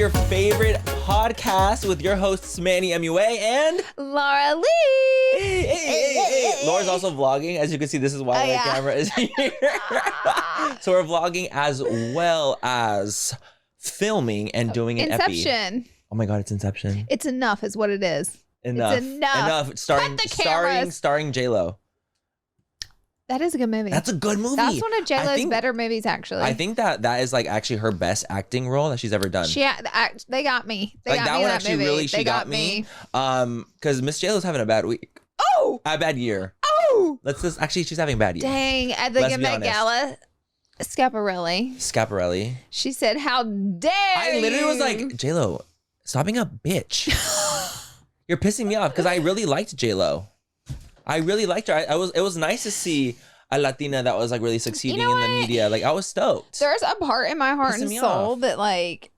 your favorite podcast with your hosts, Manny MUA and Laura Lee. Hey. Laura's also vlogging. As you can see, this is why the camera is here. So we're vlogging as well as filming and doing an Inception. Oh my God, it's Inception. It's enough is what it is. Enough. It's enough. Starring J-Lo. That is a good movie. That's a good movie. That's one of J-Lo's better movies, actually. I think that is like actually her best acting role that she's ever done. They got me. They got that me one that actually movie. really she got me. Because Miss J-Lo's having a bad week. Oh! A bad year. Oh! She's having a bad year. Dang. At the Met Gala, Schiaparelli. She said, how dare you? I literally was like, J-Lo, stop being a bitch. You're pissing me off because I really liked J-Lo. I really liked her. It was nice to see a Latina that was like really succeeding in the media. Like I was stoked. There's a part in my heart and soul that like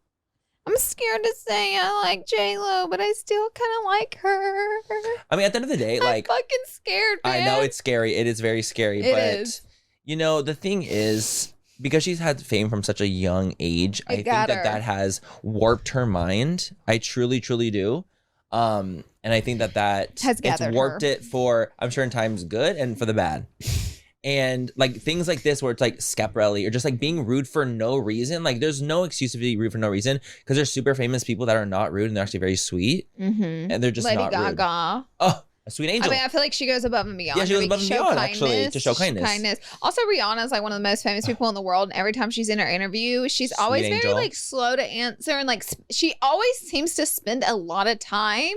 I'm scared to say I like J-Lo, but I still kind of like her. I mean, at the end of the day, like I'm fucking scared, man. I know it's scary. It is very scary. But you know, the thing is, because she's had fame from such a young age, I think that has warped her mind. I truly, truly do. And I think that it's warped it for, I'm sure in times good and for the bad. And like things like this where it's like Schiaparelli or just like being rude for no reason. Like there's no excuse to be rude for no reason because there's super famous people that are not rude and they're actually very sweet. Mm-hmm. And they're just not rude. Lady Gaga. Oh, a sweet angel. I mean, I feel like she goes above and beyond. Yeah, she goes above and beyond actually to show kindness. Also, Rihanna is like one of the most famous people in the world. And every time she's in her interview, she's always very like slow to answer. And like she always seems to spend a lot of time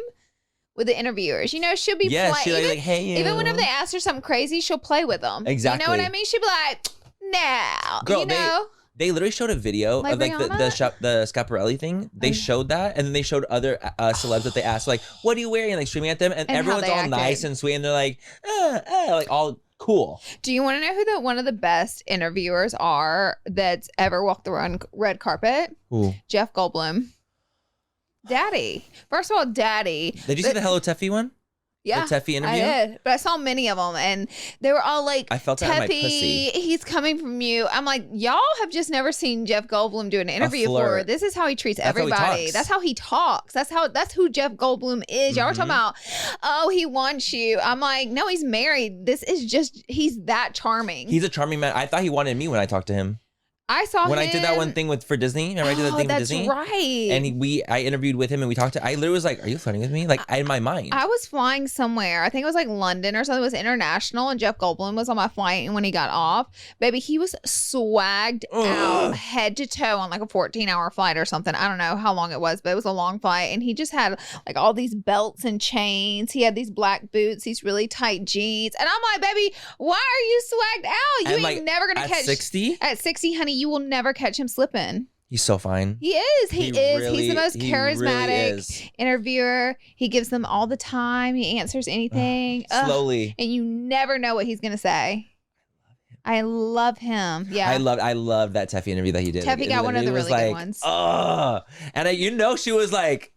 with the interviewers. You know, she'll be she's like, hey, you. Even whenever they ask her something crazy, she'll play with them. Exactly. You know what I mean? She'll be like, now. Girl, you know? They literally showed a video of like the Schiaparelli thing. They showed that, and then they showed other celebs that they asked, like, what are you wearing? And like streaming at them, and everyone's all nice and sweet, and they're like, like all cool. Do you want to know who one of the best interviewers are that's ever walked the red carpet? Who? Jeff Goldblum. Daddy. First of all, Daddy. Did you see the Hello Teffy one? Yeah. The Teffy interview? I did. But I saw many of them and they were all like, I felt that in my pussy. He's coming from you. I'm like, y'all have just never seen Jeff Goldblum do an interview before. This is how he treats everybody. That's how he talks. That's who Jeff Goldblum is. Y'all are talking about, oh, he wants you. I'm like, no, he's married. This is just, he's that charming. He's a charming man. I thought he wanted me when I talked to him. I saw him when I did that one thing for Disney. Remember I did that thing for Disney? That's right. And I interviewed with him and we talked I literally was like, are you flirting with me? Like in my mind. I was flying somewhere. I think it was like London or something. It was international and Jeff Goldblum was on my flight, and when he got off, baby, he was swagged out head to toe on like a 14-hour flight or something. I don't know how long it was, but it was a long flight. And he just had like all these belts and chains. He had these black boots, these really tight jeans. And I'm like, baby, why are you swagged out? You ain't never gonna catch 60? At 60, honey, you will never catch him slipping. He's so fine. He is. He's the most charismatic interviewer. He gives them all the time. He answers anything. Slowly. And you never know what he's going to say. I love him. Yeah. I love that Teffy interview that he did. Teffy got one of the really good ones. And she was like,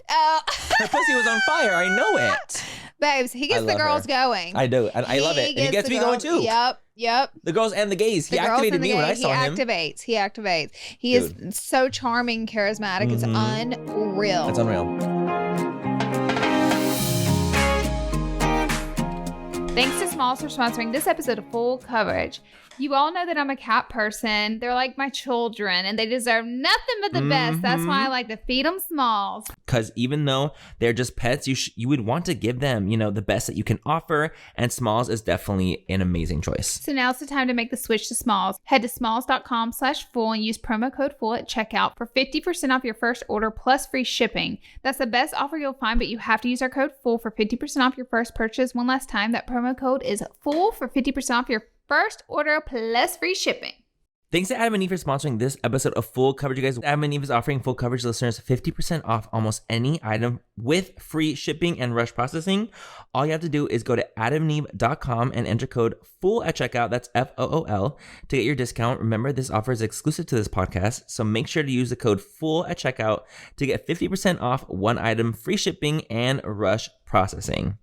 her pussy was on fire. I know it. Babes, he gets the girls going. I do. And I love it. And he gets me going too. Yep. The girls and the gays. He activated me when I saw him. He activates. He is so charming, charismatic. It's unreal. It's unreal. Thanks to Smalls for sponsoring this episode of Full Coverage. You all know that I'm a cat person. They're like my children, and they deserve nothing but the best. That's why I like to feed them Smalls. Because even though they're just pets, you would want to give them, the best that you can offer, and Smalls is definitely an amazing choice. So now's the time to make the switch to Smalls. Head to smalls.com/full and use promo code FULL at checkout for 50% off your first order plus free shipping. That's the best offer you'll find, but you have to use our code FULL for 50% off your first purchase. One last time, that promo code is FULL for 50% off your first order plus free shipping. Thanks to Adam and Eve for sponsoring this episode of Full Coverage, you guys. Adam and Eve is offering Full Coverage listeners 50% off almost any item with free shipping and rush processing. All you have to do is go to adamandeve.com and enter code FULL at checkout. That's FOOL to get your discount. Remember, this offer is exclusive to this podcast, so make sure to use the code FULL at checkout to get 50% off one item, free shipping, and rush processing.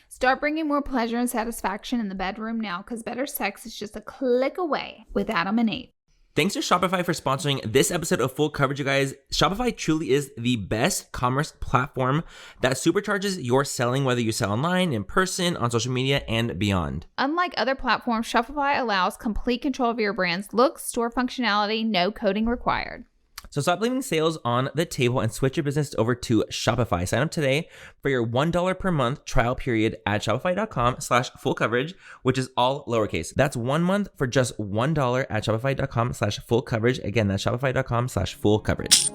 Start bringing more pleasure and satisfaction in the bedroom now, because better sex is just a click away with Adam and Eve. Thanks to Shopify for sponsoring this episode of Full Coverage, you guys. Shopify truly is the best commerce platform that supercharges your selling, whether you sell online, in person, on social media, and beyond. Unlike other platforms, Shopify allows complete control of your brand's look, store functionality, no coding required. So stop leaving sales on the table and switch your business over to Shopify. Sign up today for your $1 per month trial period at shopify.com/full coverage, which is all lowercase. That's 1 month for just $1 at shopify.com/full coverage. Again, that's shopify.com/full coverage.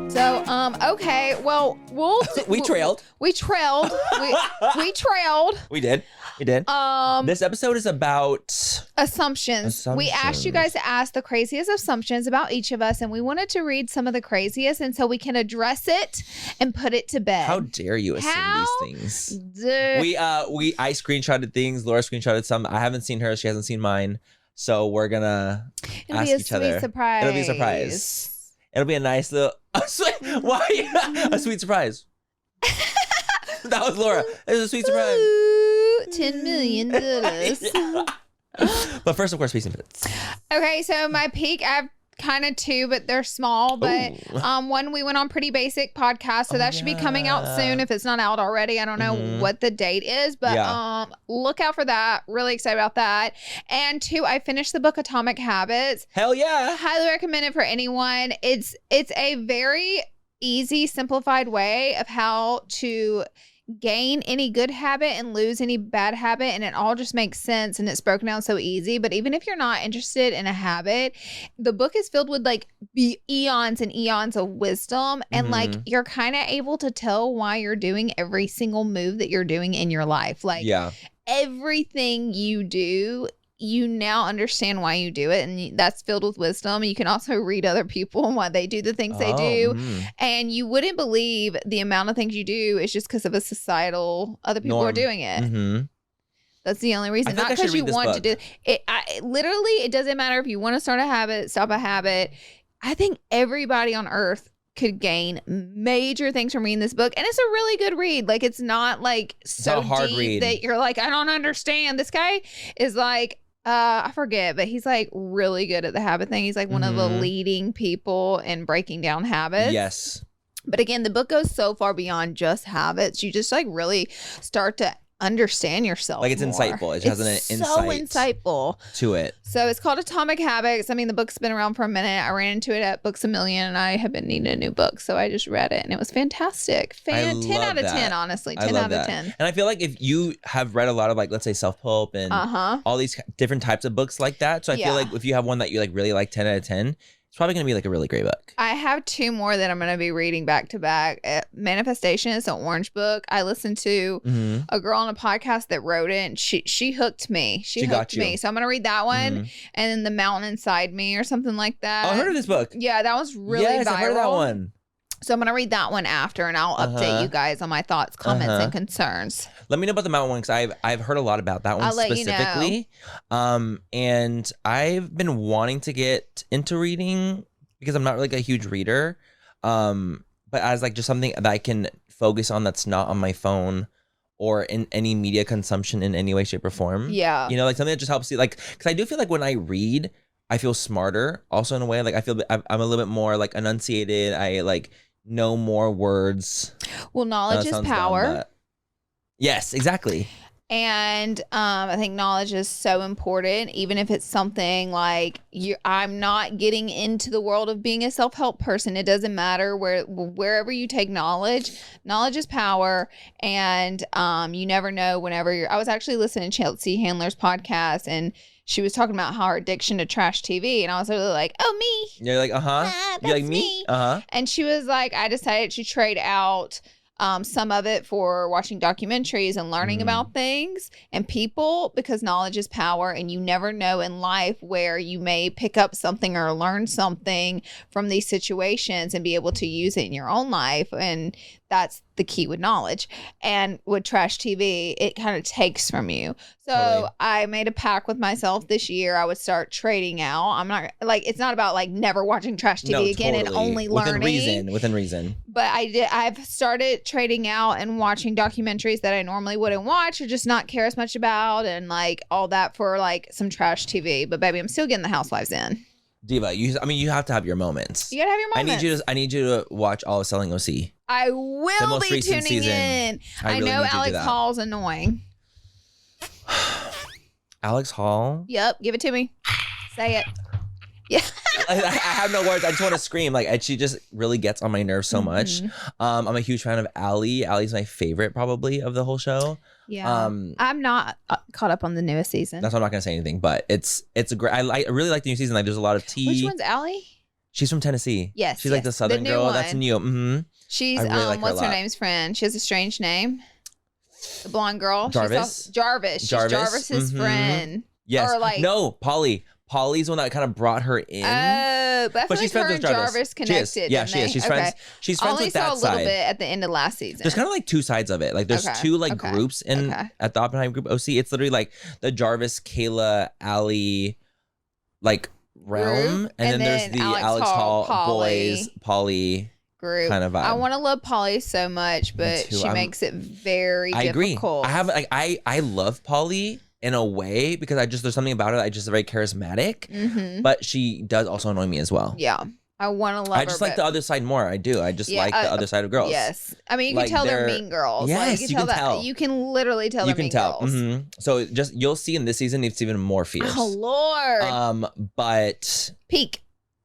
So, okay, well, we trailed. We trailed. We did. This episode is about assumptions. We asked you guys to ask the craziest assumptions about each of us, and we wanted to read some of the craziest, and so we can address it and put it to bed. How dare you assume these things? I screenshotted things. Laura screenshotted some. I haven't seen hers. She hasn't seen mine. So we're gonna ask each other. Surprise. It'll be a surprise. It'll be a nice little a sweet surprise. That was Laura. It was a sweet surprise. $10 million. Yeah. But first, of course, peace and fits. Okay, so my peak, I have kind of two, but they're small. But one, we went on Pretty Basic podcast, so that should be coming out soon if it's not out already. I don't know what the date is, but look out for that. Really excited about that. And two, I finished the book Atomic Habits. Hell yeah! Highly recommend it for anyone. It's a very easy, simplified way of how to gain any good habit and lose any bad habit, and it all just makes sense, and it's broken down so easy. But even if you're not interested in a habit, the book is filled with like eons and eons of wisdom, and like you're kind of able to tell why you're doing every single move that you're doing in your life. Like everything you do, you now understand why you do it, and that's filled with wisdom. You can also read other people and why they do the things they do, and you wouldn't believe the amount of things you do is just because of a societal other people are doing it. That's the only reason, not because you want to do it. Literally, it doesn't matter if you want to start a habit, stop a habit. I think everybody on earth could gain major things from reading this book, and it's a really good read. Like, it's not like so hard deep read that you're like, I don't understand. This guy is like, I forget, but he's like really good at the habit thing. He's like one of the leading people in breaking down habits. Yes. But again, the book goes so far beyond just habits. You just like really start to understand yourself. Like, it's more. insightful. It has an insight. So insightful to it. So it's called Atomic Habits. I mean, the book's been around for a minute. I ran into it at Books A Million, and I have been needing a new book, so I just read it, and it was fantastic. 10 out of 10, honestly. 10 out of 10. And I feel like if you have read a lot of, like, let's say self-help and all these different types of books like that, so I feel like if you have one that you like really like, 10 out of 10, it's probably going to be like a really great book. I have two more that I'm going to be reading back to back. Manifestation is an orange book. I listened to a girl on a podcast that wrote it, and she hooked me. She hooked me. So I'm going to read that one, and then The Mountain Inside Me or something like that. Oh, I heard of this book. Yeah, that was really viral. Yes, I heard of that one. So I'm going to read that one after, and I'll update you guys on my thoughts, comments, and concerns. Let me know about the Mountain one, because I've heard a lot about that one specifically. And I've been wanting to get into reading because I'm not like a huge reader. But as like just something that I can focus on that's not on my phone or in any media consumption in any way, shape, or form. Yeah. You know, like something that just helps you, like, because I do feel like when I read, I feel smarter also in a way. Like, I feel I'm a little bit more like enunciated. I like know more words. Well, knowledge is power. Yes, exactly. And I think knowledge is so important, even if it's something like I'm not getting into the world of being a self-help person. It doesn't matter wherever you take knowledge is power. And you never know whenever I was actually listening to Chelsea Handler's podcast, and she was talking about her addiction to trash TV. And I was really like, oh, me. You're like, you're like, me? And she was like, I decided to trade out some of it for watching documentaries and learning about things and people, because knowledge is power, and you never know in life where you may pick up something or learn something from these situations and be able to use it in your own life. And that's the key with knowledge. And with trash TV, it kind of takes from you. So totally. I made a pact with myself this year. I would start trading out. I'm not like, it's not about like never watching trash TV again and only learning. Within reason. But I've started trading out and watching documentaries that I normally wouldn't watch or just not care as much about, and like all that for like some trash TV. But baby, I'm still getting the Housewives in. Diva, you have to have your moments. You gotta have your moments. I need you to watch all of Selling OC. I will be tuning in. I know Alex Hall's annoying. Alex Hall? Yep, give it to me. Say it. Yeah. I have no words. I just want to scream. Like, she just really gets on my nerves so much. I'm a huge fan of Allie. Allie's my favorite probably of the whole show. Yeah. I'm not caught up on the newest season. That's why I'm not gonna say anything. But it's a great. I really like the new season. Like, there's a lot of tea. Which one's Allie? She's from Tennessee. Yes. She's like the Southern girl. One. That's new. Mm-hmm. She's really like what's her name's friend? She has a strange name. The blonde girl. Jarvis. She's Jarvis's friend. Yes. Or like Polly. Polly's the one that kind of brought her in. Oh, but she's friends with Jarvis connected. She is. She's friends. She's friends with that side. I only saw a little bit at the end of last season. There's kind of like two sides of it. Like there's two like groups in at the Oppenheim group OC. It's literally like the Jarvis, Kayla, Allie, like realm, and then there's the Alex Hall boys, Polly group kind of vibe. I want to love Polly so much, but she makes it very difficult. I have like I love Polly in a way because there's something about her that I just very charismatic, but she does also annoy me as well. Yeah. I want to love her. I just like the other side more. I do. I just like the other side of girls. Yes. I mean, you can tell they're mean girls. Yes, like, you can tell. You can literally tell they're mean girls. Mm-hmm. So you'll see in this season, it's even more fierce. Oh, Lord. But peak.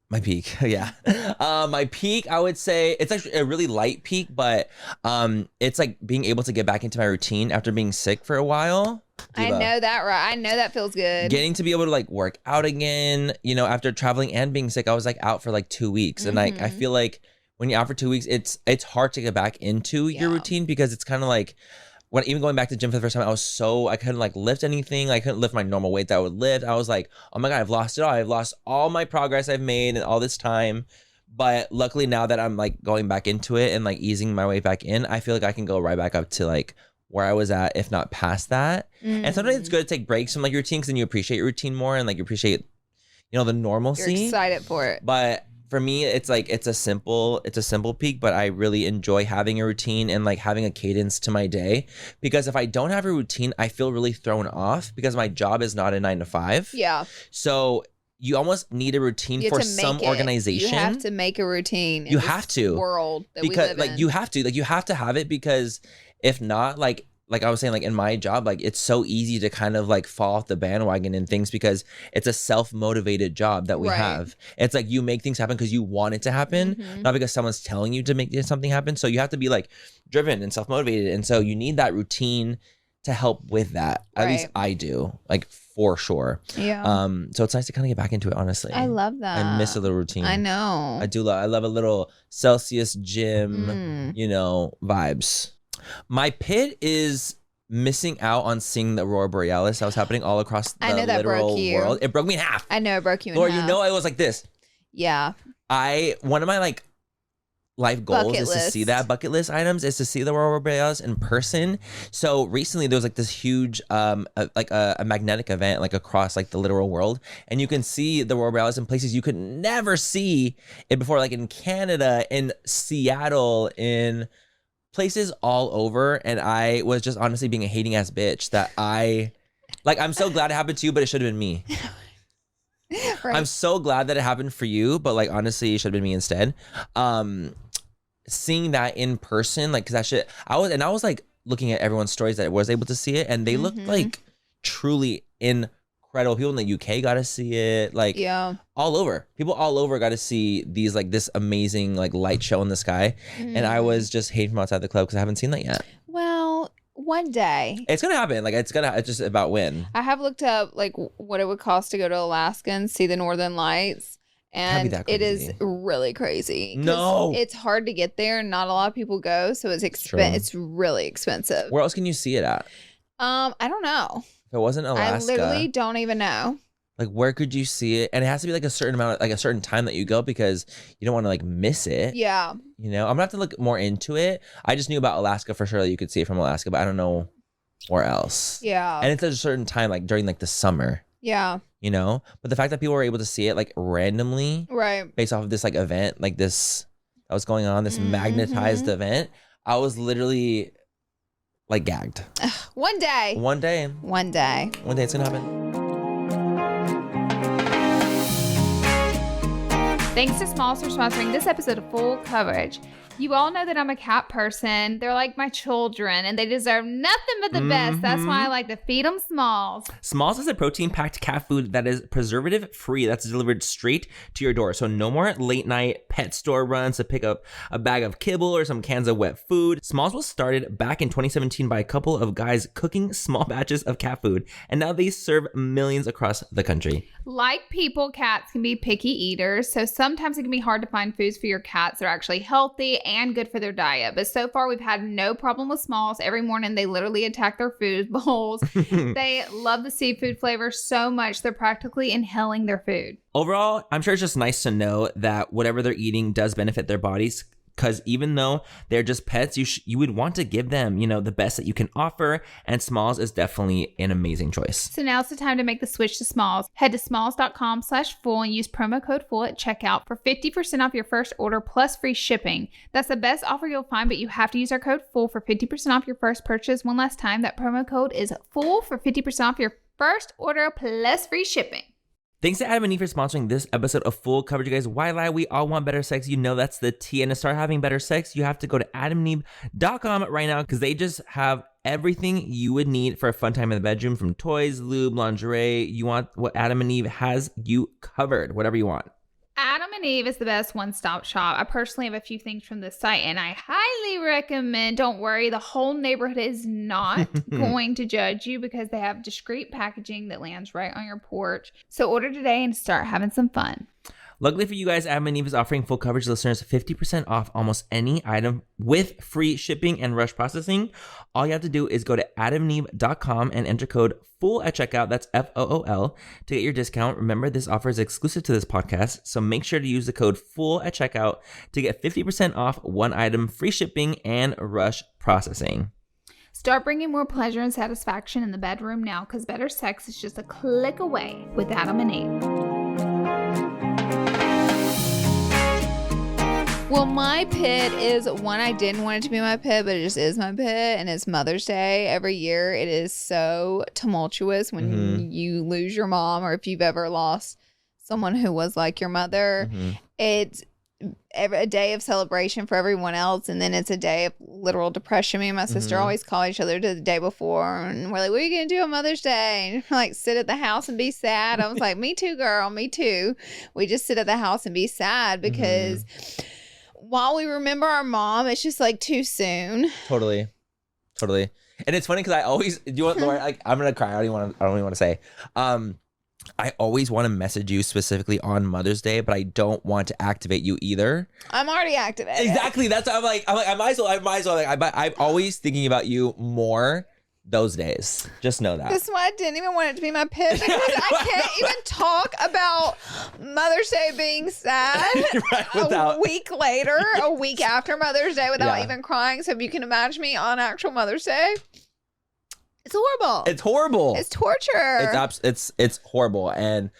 My peak, yeah. My peak, I would say it's actually a really light peak, but it's like being able to get back into my routine after being sick for a while. Diva. I know that, right? I know that feels good. Getting to be able to like work out again, after traveling and being sick, I was like out for like 2 weeks, and like I feel like when you're out for 2 weeks, it's hard to get back into your routine because it's kind of like. When even going back to the gym for the first time, I couldn't like lift anything. I couldn't lift my normal weight that I would lift. I was like, oh my God, I've lost it all. I've lost all my progress I've made and all this time. But luckily now that I'm like going back into it and like easing my way back in, I feel like I can go right back up to like where I was at, if not past that. And sometimes it's good to take breaks from like your routine because then you appreciate your routine more and like you appreciate, the normalcy. You're excited for it. But for me, it's like it's a simple peak, but I really enjoy having a routine and like having a cadence to my day, because if I don't have a routine, I feel really thrown off because my job is not a 9 to 5. Yeah. So you almost need a routine for some organization. You have to make a routine. You have to. World that because we live in. Like you have to have it, because if not, like I was saying, like in my job, like it's so easy to kind of like fall off the bandwagon in things because it's a self-motivated job that we have. It's like you make things happen because you want it to happen, not because someone's telling you to make something happen. So you have to be like driven and self-motivated. And so you need that routine to help with that. At least I do, like for sure. Yeah. So it's nice to kind of get back into it, honestly. I love that. I miss a little routine. I know. I do I love a little Celsius gym, vibes. My pit is missing out on seeing the Aurora Borealis that was happening all across the literal world. It broke me in half. I know it broke you in half. half. Laura, it was like this. Yeah. One of my like life goals is to see that bucket list items is to see the Aurora Borealis in person. So recently there was like this huge a magnetic event like across like the literal world, and you can see the Aurora Borealis in places you could never see it before, like in Canada, in Seattle, in places all over. And I was just honestly being a hating ass bitch that I'm so glad it happened to you, but it should have been me. Right. I'm so glad that it happened for you, but like honestly it should have been me instead. Seeing that in person, like, cause that shit, I was like looking at everyone's stories that was able to see it, and they looked like truly incredible. People in the UK got to see it, like all over. People all over got to see these like this amazing like light show in the sky, and I was just hating from outside the club because I haven't seen that yet. Well, one day it's gonna happen. Like it's just about when. I have looked up like what it would cost to go to Alaska and see the Northern Lights, and it is really crazy. No, it's hard to get there, and not a lot of people go, so it's really expensive. Where else can you see it at? I don't know. If it wasn't Alaska, I literally don't even know. Like, where could you see it? And it has to be like a certain amount, like a certain time that you go because you don't want to like miss it. Yeah. You know, I'm gonna have to look more into it. I just knew about Alaska for sure that you could see it from Alaska, but I don't know where else. Yeah. And it's at a certain time, like during like the summer. Yeah. You know, but the fact that people were able to see it like randomly, right, based off of this like event, like this that was going on, this magnetized event, I was literally like gagged. One day It's gonna happen. Thanks to Smalls for sponsoring this episode of Full Coverage. You all know that I'm a cat person. They're like my children, and they deserve nothing but the best. That's why I like to feed them Smalls. Smalls is a protein-packed cat food that is preservative-free. That's delivered straight to your door. So no more late-night pet store runs to pick up a bag of kibble or some cans of wet food. Smalls was started back in 2017 by a couple of guys cooking small batches of cat food, and now they serve millions across the country. Like people, cats can be picky eaters, so sometimes it can be hard to find foods for your cats that are actually healthy and good for their diet. But so far, we've had no problem with Smalls. Every morning, they literally attack their food bowls. They love the seafood flavor so much, they're practically inhaling their food. Overall, I'm sure it's just nice to know that whatever they're eating does benefit their bodies. Because even though they're just pets, you would want to give them, you know, the best that you can offer. And Smalls is definitely an amazing choice. So now's the time to make the switch to Smalls. Head to smalls.com/full and use promo code FULL at checkout for 50% off your first order plus free shipping. That's the best offer you'll find, but you have to use our code FULL for 50% off your first purchase. One last time, that promo code is FULL for 50% off your first order plus free shipping. Thanks to Adam and Eve for sponsoring this episode of Full Coverage, you guys. Why lie? We all want better sex. You know that's the T. And to start having better sex, you have to go to adamandeve.com right now because they just have everything you would need for a fun time in the bedroom, from toys, lube, lingerie. You want what Adam and Eve has you covered, whatever you want. Adam and Eve is the best one-stop shop. I personally have a few things from the site, and I highly recommend. Don't worry, the whole neighborhood is not going to judge you because they have discreet packaging that lands right on your porch. So order today and start having some fun. Luckily for you guys, Adam and Eve is offering Full Coverage listeners 50% off almost any item with free shipping and rush processing. All you have to do is go to adamandeve.com and enter code FULL at checkout. That's FOOL to get your discount. Remember, this offer is exclusive to this podcast, so make sure to use the code FULL at checkout to get 50% off one item, free shipping, and rush processing. Start bringing more pleasure and satisfaction in the bedroom now, because better sex is just a click away with Adam and Eve. Well, my pit is one I didn't want it to be my pit, but it just is my pit, and it's Mother's Day. Every year, it is so tumultuous when you lose your mom, or if you've ever lost someone who was like your mother. It's a day of celebration for everyone else, and then it's a day of literal depression. Me and my sister always call each other to the day before, and we're like, what are you gonna do on Mother's Day? And we're like, sit at the house and be sad. I was like, me too, girl, me too. We just sit at the house and be sad because while we remember our mom, it's just like too soon. Totally. And it's funny because I always do you want Laura, like, I'm gonna cry. I don't even want to say. I always want to message you specifically on Mother's Day, but I don't want to activate you either. I'm already activated. Exactly. That's why I'm like I might as well. I'm always thinking about you more those days. Just know that. That's why I didn't even want it to be my pit, because I can't even talk about Mother's Day being sad a week later, a week after Mother's Day without even crying. So if you can imagine me on actual Mother's Day, it's horrible. It's horrible. It's torture. It's horrible. And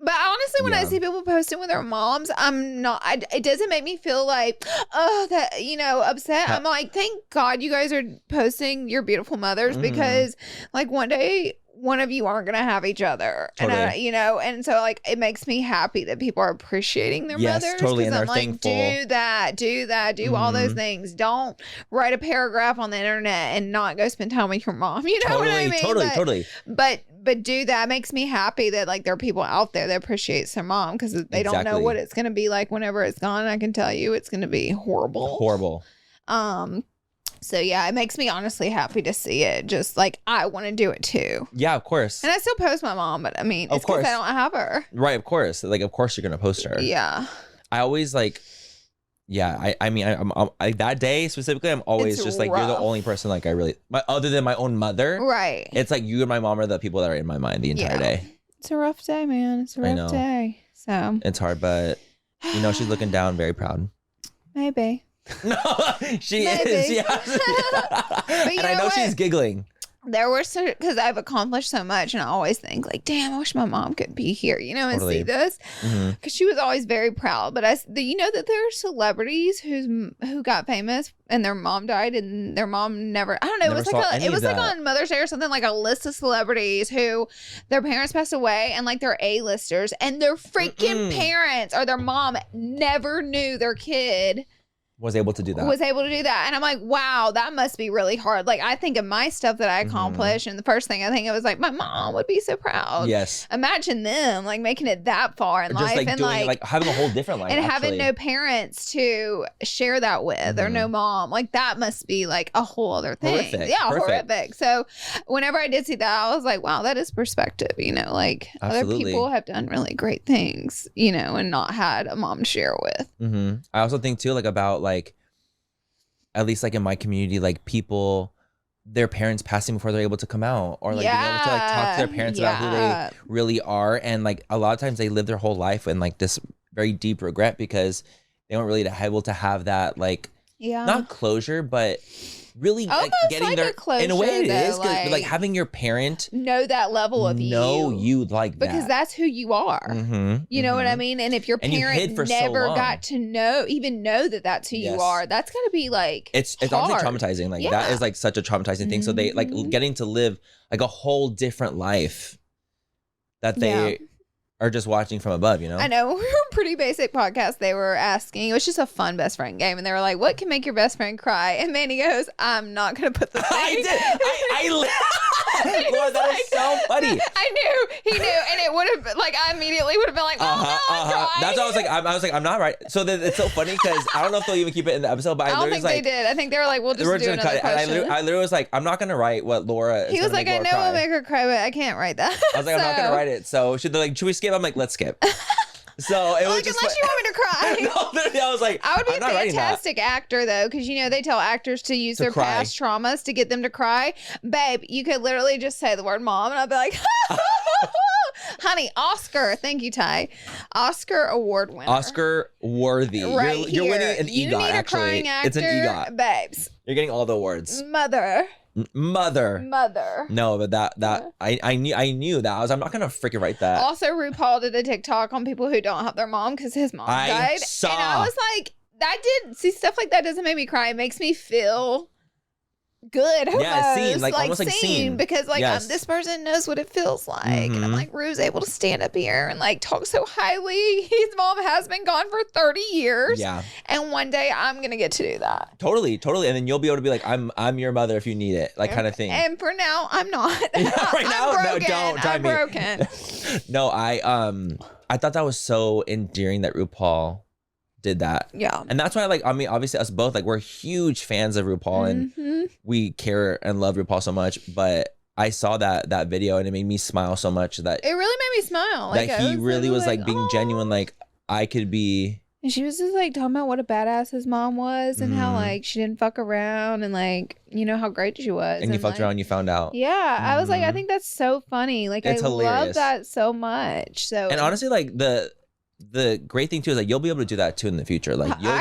but honestly, when I see people posting with their moms, it doesn't make me feel like, upset. I'm like, thank God you guys are posting your beautiful mothers, because like one day one of you aren't going to have each other. Totally. And so like, it makes me happy that people are appreciating their mothers. Totally. And I'm they're like, thankful. do all those things. Don't write a paragraph on the internet and not go spend time with your mom. You know what I mean? Totally. But do that. Makes me happy that like there are people out there that appreciates their mom, because they don't know what it's going to be like whenever it's gone. I can tell you it's going to be horrible. So yeah, it makes me honestly happy to see it. Just like, I want to do it too. Yeah, of course. And I still post my mom, but I mean, it's because I don't have her. Right, of course. Like, of course you're going to post her. Yeah. I always like, I mean, I'm that day specifically, I'm always it's just rough. Like, you're the only person like I really, other than my own mother. Right. It's like you and my mom are the people that are in my mind the entire day. It's a rough day, man. It's a rough day. So it's hard, but you know, she's looking down, very proud. Maybe. No, she is. Yeah. And I know she's giggling. There were because I've accomplished so much, and I always think like, damn, I wish my mom could be here, you know, and see this, because she was always very proud. But you know that there are celebrities who got famous and their mom died, and their mom never. I don't know. It was like on Mother's Day or something, like a list of celebrities who their parents passed away, and like they're A-listers, and their freaking parents or their mom never knew their kid was able to do that. And I'm like, wow, that must be really hard. Like, I think of my stuff that I accomplished, and the first thing I think of was like, my mom would be so proud. Yes. Imagine them like making it that far in life, and like having a whole different life, and having no parents to share that with, or no mom. Like, that must be like a whole other thing. Horrific. Yeah, horrific. So whenever I did see that, I was like, wow, that is perspective, you know, like other people have done really great things, you know, and not had a mom to share with. I also think too, like, about like, at least like in my community, like people, their parents passing before they're able to come out, or like being able to like talk to their parents about who they really are. And like a lot of times they live their whole life in like this very deep regret because they weren't really able to have that like, not closure, but really like getting like their closure, in a way it is like having your parent know that level of you like that, because that's who you are. You know what I mean? And if your parent never got to know that that's who you are, that's gotta be like it's honestly traumatizing. Like that is like such a traumatizing thing. So they like getting to live like a whole different life that they are just watching from above, you know? I know. We were a pretty basic podcast. They were asking, it was just a fun best friend game, and they were like, what can make your best friend cry? And Manny goes, I'm not going to put the thing. I did. Laura, that is so funny. I knew. He knew. And it would have, like, I immediately would have been like, That's what I was like, I'm not right. So then it's so funny because I don't know if they'll even keep it in the episode, but I don't think they did. I think they were like, we'll just do another question. I literally was like, I'm not going to write what Laura is. He was like, I know I'll make her cry, but I can't write that. I was like, I'm not going to write it. So should we skip? I'm like, let's skip. So it was like, just unless you want me to cry. No, literally, I was like, I would be a fantastic actor though, because you know they tell actors to use their past traumas to get them to cry. Babe, you could literally just say the word mom, and I'd be like, honey, Oscar. Thank you, Ty. Oscar award winner. Oscar worthy. Right you're winning an EGOT. You need a crying actor, it's an EGOT, babes. You're getting all the awards. Mother. No, but that I knew that. I'm not gonna freaking write that. Also, RuPaul did a TikTok on people who don't have their mom because his mom died. And I was like, stuff like that doesn't make me cry. It makes me feel good. Almost. Yeah, seen, almost like seen. Because this person knows what it feels like. And I'm like, Rue's able to stand up here and like talk so highly. His mom has been gone for 30 years. Yeah. And one day I'm gonna get to do that. Totally. And then you'll be able to be like, I'm your mother if you need it. Like kind of thing. And for now, I'm not. Right now? I'm broken. No, don't try me. I'm broken. No, I thought that was so endearing that RuPaul did that. Yeah. And that's why, like, I mean, obviously us both, like, we're huge fans of RuPaul and we care and love RuPaul so much. But I saw that video and it made me smile so much that it really made me smile. Like, he really was like being genuine. Like, I could be. And she was just like talking about what a badass his mom was and how like she didn't fuck around and like, you know, how great she was. And you fucked around and you found out. Yeah. I was like, I think that's so funny. Like, it's hilarious. Love that so much. So, and honestly, like the great thing too is like you'll be able to do that too in the future. Like you'll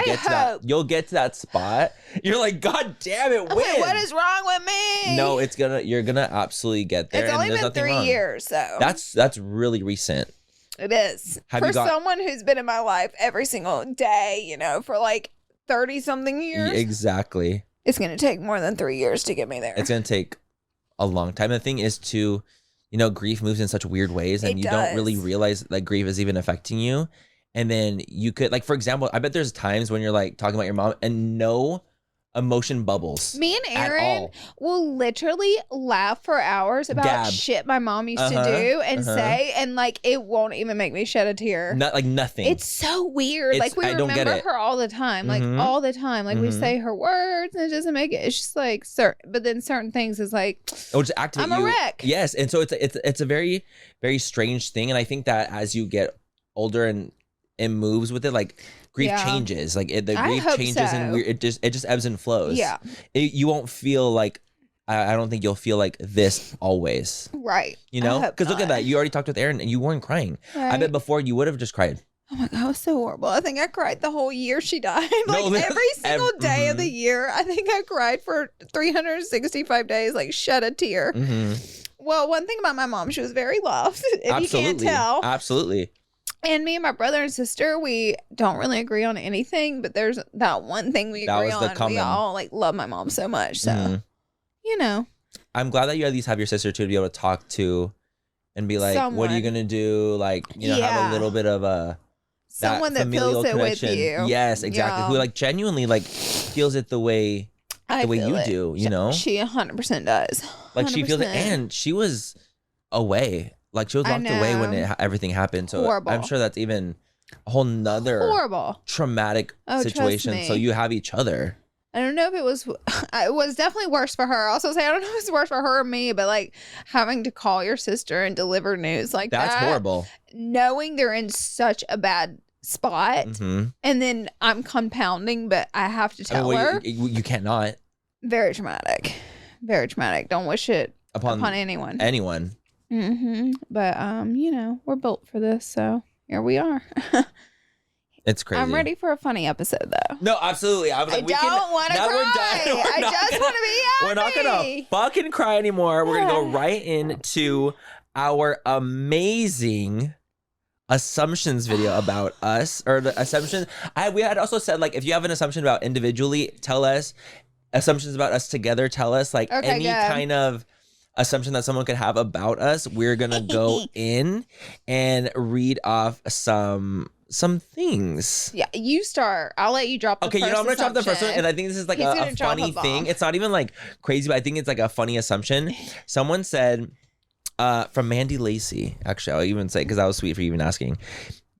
get to that spot. You're like, God damn it, win. What is wrong with me? No, you're gonna absolutely get there. It's only been 3 years, so that's really recent. It is. For someone who's been in my life every single day, you know, for like 30 something years. Exactly. It's gonna take more than 3 years to get me there. It's gonna take a long time. The thing is to, you know, grief moves in such weird ways and you don't really realize that grief is even affecting you. And then you could, like, for example, I bet there's times when you're like talking about your mom and no emotion bubbles. Me and Aaron will literally laugh for hours about shit my mom used to do and say, and like it won't even make me shed a tear. Not like nothing. It's so weird. Like we remember her all the time, like all the time. Like we say her words and it doesn't make it. It's just like but then certain things is like, it'll just activate I'm a wreck. Yes, and so it's a very, very strange thing, and I think that as you get older and it moves with it, like grief changes, like the grief changes and it just ebbs and flows. Yeah, you won't feel like I don't think you'll feel like this always. Right. You know? Because look at that. You already talked with Aaron and you weren't crying. Right. I bet before you would have just cried. Oh my God, it was so horrible. I think I cried the whole year she died. Like every single day of the year, I think I cried for 365 days, like shed a tear. Well, one thing about my mom, she was very loved, if you can't tell. Absolutely. And me and my brother and sister, we don't really agree on anything, but there's that one thing we agree on. We all like love my mom so much. So, you know. I'm glad that you at least have your sister too to be able to talk to and be like, what are you going to do? Like, you know, have a little bit of a... Someone that feels it with you. Yes, exactly. Who like genuinely like feels it the way you do, you know? She 100% does. 100%. Like she feels it, and she was away. Like she was locked away when everything happened. So horrible. I'm sure that's even a whole nother traumatic situation. So you have each other. I don't know if it was definitely worse for her. I also say I don't know if it's worse for her or me, but like having to call your sister and deliver news like that's horrible. Knowing they're in such a bad spot, and then I'm compounding, but I have to tell her. You can't not. Very traumatic. Very traumatic. Don't wish it upon anyone. But you know, we're built for this, so here we are. It's crazy. I'm ready for a funny episode, though. No, absolutely. I was like, I don't want to cry. I just want to be happy. We're not gonna fucking cry anymore. We're gonna go right into our amazing assumptions video about us, or the assumption. We had also said, like, if you have an assumption about individually, tell us. Assumptions about us together, tell us. Like any kind of assumption that someone could have about us, we're gonna go in and read off some things. Yeah, you start. I'll let you drop the first you know, I'm gonna drop the first one, and I think this is like a funny thing. It's not even like crazy, but I think it's like a funny assumption. Someone said, from Mandy Lacey, actually, I'll even say, because that was sweet for you even asking.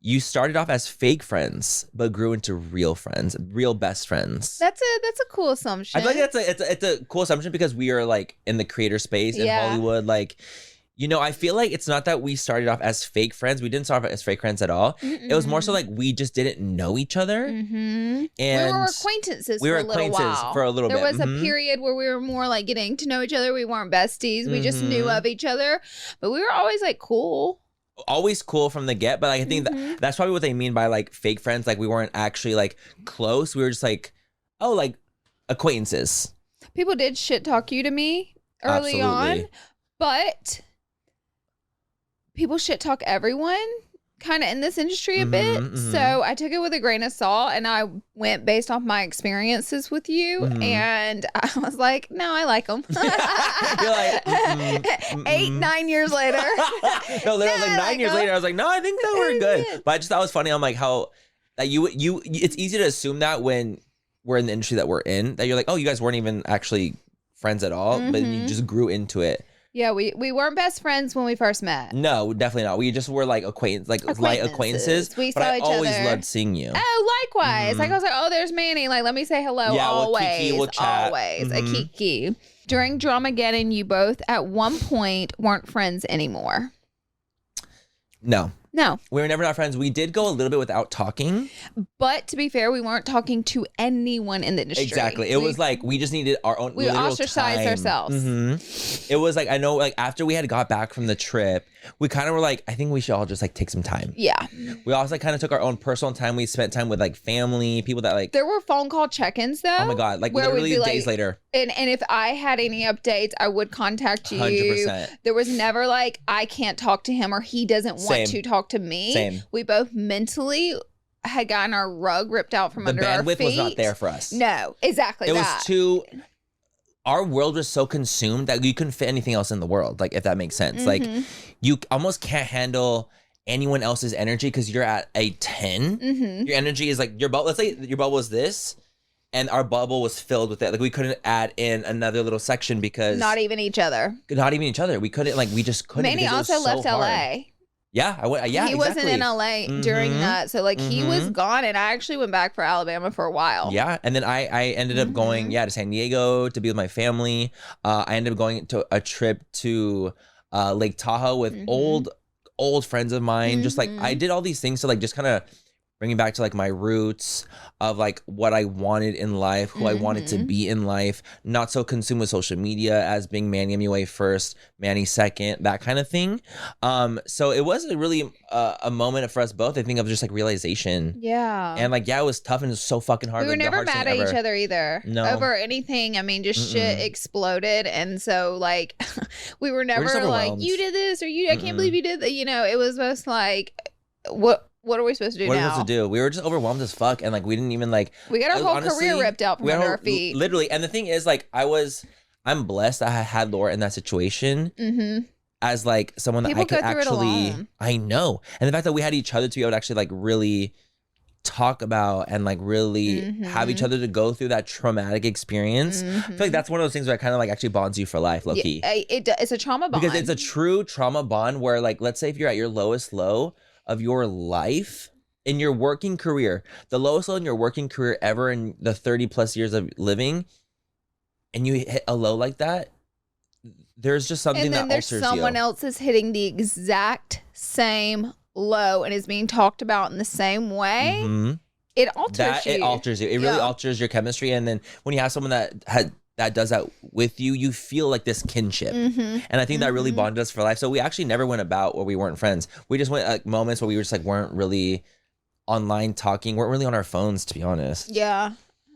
You started off as fake friends, but grew into real friends, real best friends. That's a cool assumption. I feel like it's a cool assumption because we are like in the creator space in Hollywood, like. You know, I feel like it's not that we started off as fake friends. We didn't start off as fake friends at all. It was more so like we just didn't know each other. And we were acquaintances for a little while. There was a period where we were more like getting to know each other. We weren't besties. We just knew of each other. But we were always like cool. Always cool from the get. But like, I think that's probably what they mean by like fake friends. Like we weren't actually like close. We were just like, oh, like acquaintances. People did shit talk you to me early on. But... people shit talk everyone kind of in this industry a bit. So I took it with a grain of salt and I went based off my experiences with you. And I was like, no, I like them. You're like, 8, 9 years later. No, literally like 9 years later, I was like, no, I think that we're good. But I just thought it was funny. I'm like, how that it's easy to assume that when we're in the industry that we're in, that you're like, oh, you guys weren't even actually friends at all, but you just grew into it. Yeah, we weren't best friends when we first met. No, definitely not. We just were like light acquaintances. We saw each other. I always loved seeing you. Oh, likewise. Like I was like, oh, there's Manny. Like, let me say hello. Yeah, always. We'll chat. Always. A kiki. During Dramageddon, you both at one point weren't friends anymore. No. No. We were never not friends. We did go a little bit without talking. But to be fair, we weren't talking to anyone in the industry. Exactly. It was like we just needed our own we ostracized ourselves. It was like, I know, like after we had got back from the trip, we kind of were like, I think we should all just like take some time. Yeah. We also like, kind of took our own personal time. We spent time with like family, people that like. There were phone call check-ins though. Oh my God. Like literally days later. And if I had any updates, I would contact you. 100%. There was never like, I can't talk to him or he doesn't want to talk to me. Same. We both mentally had gotten our rug ripped out from under our feet. The bandwidth was not there for us. No, exactly. It was too. Our world was so consumed that you couldn't fit anything else in the world. Like, if that makes sense. Like, you almost can't handle anyone else's energy because you're at a 10. Your energy is like your bubble. Let's say your bubble was this, and our bubble was filled with it. Like, we couldn't add in another little section because not even each other. We couldn't. Like, we just couldn't. Manny also left LA. Yeah, I went. Yeah, he wasn't in LA during that, so like he was gone, and I actually went back for Alabama for a while. Yeah, and then I ended up going to San Diego to be with my family. I ended up going to a trip to Lake Tahoe with old friends of mine. Just like I did all these things to like just kind of bring me back to like my roots. of like what I wanted in life, who I wanted to be in life, not so consumed with social media as being Manny MUA first, Manny second, that kind of thing. So it was really a moment for us both, I think, of just like realization. Yeah. And like, yeah, it was tough and it was so fucking hard. We were never mad at each other either. No. Over anything. I mean, just shit exploded. And so like, we were never like, you did this or I can't believe you did that. You know, it was most like, what are we supposed to do now? What are we supposed to do? We were just overwhelmed as fuck. And like, we didn't even like. We got our whole career ripped out from under our feet. Literally. And the thing is, like, I'm blessed that I had Laura in that situation. As like someone that I could actually. I know. And the fact that we had each other to be able to actually like really talk about and like really have each other to go through that traumatic experience. I feel like that's one of those things where I kind of like actually bonds you for life, low key. It's a trauma bond. Because it's a true trauma bond where like, let's say if you're at your lowest low of your life in your working career, the lowest low in your working career ever in the 30 plus years of living, and you hit a low like that, there's just something that alters you. And then there's someone else is hitting the exact same low and is being talked about in the same way. It alters you. It alters you. It really alters your chemistry. And then when you have someone that does that with you, you feel like this kinship. And I think that really bonded us for life. So we actually never went about where we weren't friends. We just went like moments where we were just like weren't really online talking, weren't really on our phones, to be honest. Yeah.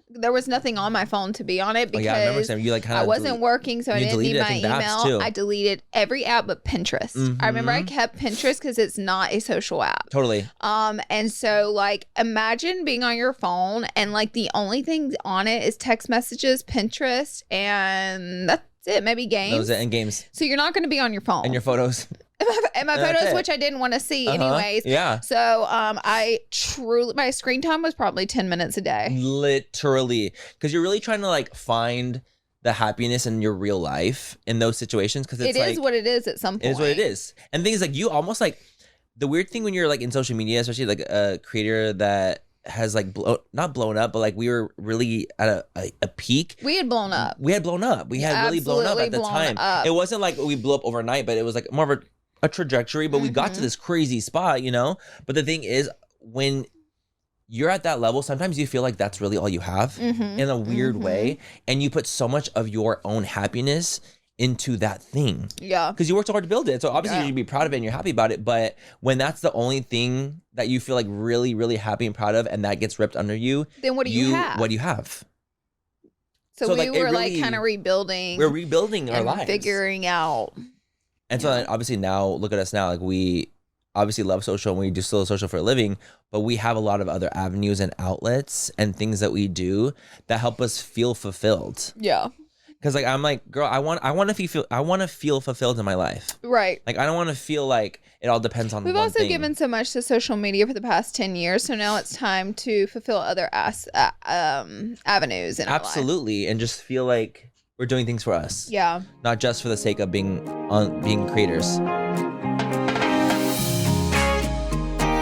There was nothing on my phone to be on it because I remember you like I wasn't working, so I didn't need my email. I deleted every app but Pinterest. I remember I kept Pinterest because it's not a social app. Totally. And so like imagine being on your phone and like the only thing on it is text messages, Pinterest, and that's it. Maybe games. That was it, and games. So you're not going to be on your phone. And your photos. And my photos, which I didn't want to see anyways. Yeah. So my screen time was probably 10 minutes a day. Literally. Because you're really trying to like find the happiness in your real life in those situations. Because it is what it is at some point. It is what it is. And things like you almost like the weird thing when you're like in social media, especially like a creator that has like not blown up, but like we were really at a peak. We had blown up. We had really blown up at the time. It wasn't like we blew up overnight, but it was like more of a trajectory, but we got to this crazy spot, you know? But the thing is, when you're at that level, sometimes you feel like that's really all you have in a weird way. And you put so much of your own happiness into that thing. Yeah. Because you worked so hard to build it. So obviously you should be proud of it and you're happy about it. But when that's the only thing that you feel like really, really happy and proud of and that gets ripped under you, then what do you have? What do you have? So we were like kind of rebuilding. We're rebuilding our lives. Figuring out. And so then obviously now, look at us now. Like we obviously love social and we do still social for a living, but we have a lot of other avenues and outlets and things that we do that help us feel fulfilled. Yeah. Because like I'm like, girl, I want to feel fulfilled in my life. Right. Like I don't want to feel like it all depends on. We've also given so much to social media for the past 10 years, so now it's time to fulfill other avenues in our life. Absolutely, and just feel like we're doing things for us. Yeah. Not just for the sake of being creators.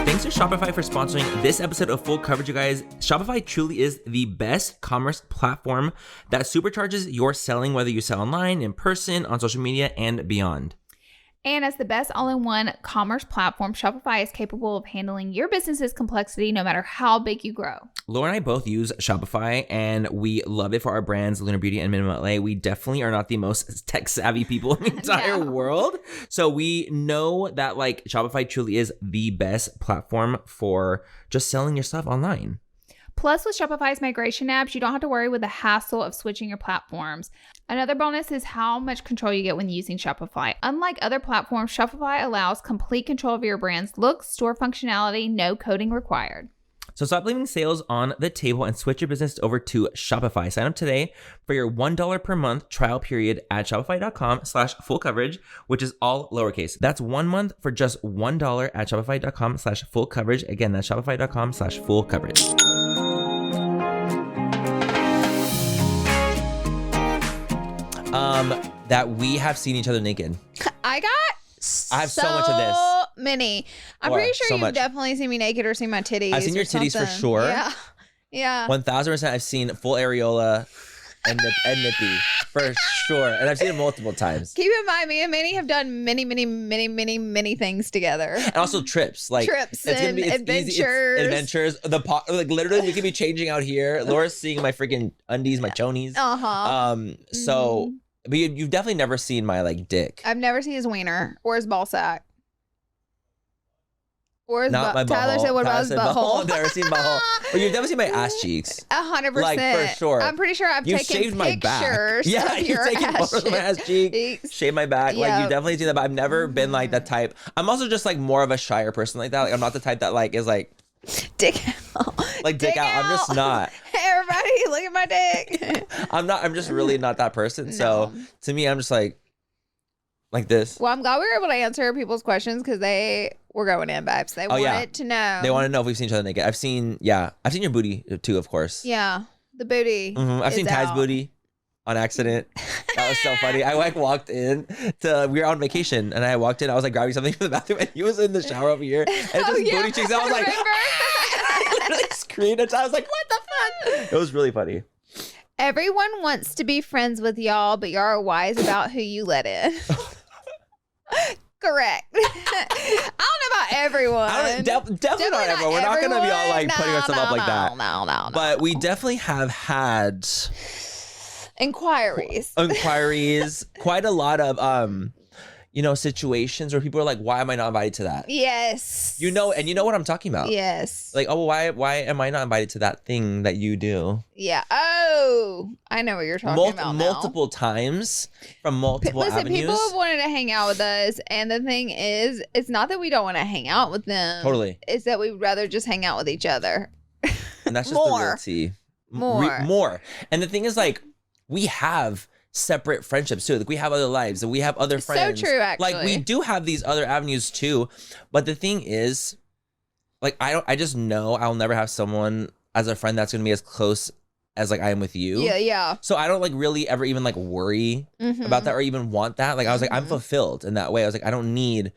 Thanks to Shopify for sponsoring this episode of Full Coverage, you guys. Shopify truly is the best commerce platform that supercharges your selling, whether you sell online, in person, on social media, and beyond. And as the best all-in-one commerce platform, Shopify is capable of handling your business's complexity no matter how big you grow. Laura and I both use Shopify, and we love it for our brands, Lunar Beauty and Minimum LA. We definitely are not the most tech-savvy people in the entire world. So we know that like Shopify truly is the best platform for just selling your stuff online. Plus, with Shopify's migration apps, you don't have to worry with the hassle of switching your platforms. Another bonus is how much control you get when using Shopify. Unlike other platforms, Shopify allows complete control of your brand's look, store functionality, no coding required. So stop leaving sales on the table and switch your business over to Shopify. Sign up today for your $1 per month trial period at shopify.com/full coverage, which is all lowercase. That's 1 month for just $1 at shopify.com/full coverage. Again, that's shopify.com/full coverage. That we have seen each other naked. I have so much of this. Many. I'm pretty sure you've definitely seen me naked or seen my titties. I've seen your titties for sure. Yeah. Yeah. 1000%. I've seen full areola. and nippy for sure. And I've seen it multiple times. Keep in mind, me and Manny have done many things together. And also trips, like trips and adventures. Adventures. Like literally, we could be changing out here. Laura's seeing my freaking undies, my chonies. So, but you've definitely never seen my like dick. I've never seen his wiener or his ball sack. Or his not my butthole. Tyler said, "What about his butthole?" I've never seen butthole. But you've definitely seen my ass cheeks. 100%, like for sure. I'm pretty sure I've taken shaved my back. Yeah, you've taken photos of my ass cheeks, shaved my back. Like you've definitely seen that. But I've never been like that type. I'm also just like more of a shyer person like that. Like I'm not the type that like is like dick out. Like dick out. I'm just not. Everybody, look at my dick. I'm not. I'm just really not that person. No. So to me, I'm just like this. Well, I'm glad we were able to answer people's questions because they were going in, babes. They wanted to know. They want to know if we've seen each other naked. I've seen your booty too, of course. Yeah, the booty. I've seen Ty's booty on accident. That was so funny. I like walked in we were on vacation and I walked in. I was like grabbing something from the bathroom and he was in the shower over here and just booty cheeks. I was like, I literally screamed and I was like, what the fuck? It was really funny. Everyone wants to be friends with y'all, but y'all are wise about who you let in. Correct. I don't know about everyone. Definitely not everyone. We're not going to be all like putting ourselves up like that. No. But we definitely have had inquiries. Quite a lot of situations where people are like, why am I not invited to that? Yes. And you know what I'm talking about. Yes. Like, oh, why am I not invited to that thing that you do? Yeah. Oh, I know what you're talking about now. Multiple times from multiple avenues. People have wanted to hang out with us. And the thing is, it's not that we don't want to hang out with them. Totally. It's that we'd rather just hang out with each other. And that's just the real tea. More. And the thing is, like, we have separate friendships too. Like we have other lives and we have other friends. So true, actually. Like we do have these other avenues too. But the thing is, like I just know I'll never have someone as a friend that's gonna be as close as like I am with you. Yeah. So I don't like really ever even like worry about that or even want that. Like I was like, I'm fulfilled in that way. I was like, I don't need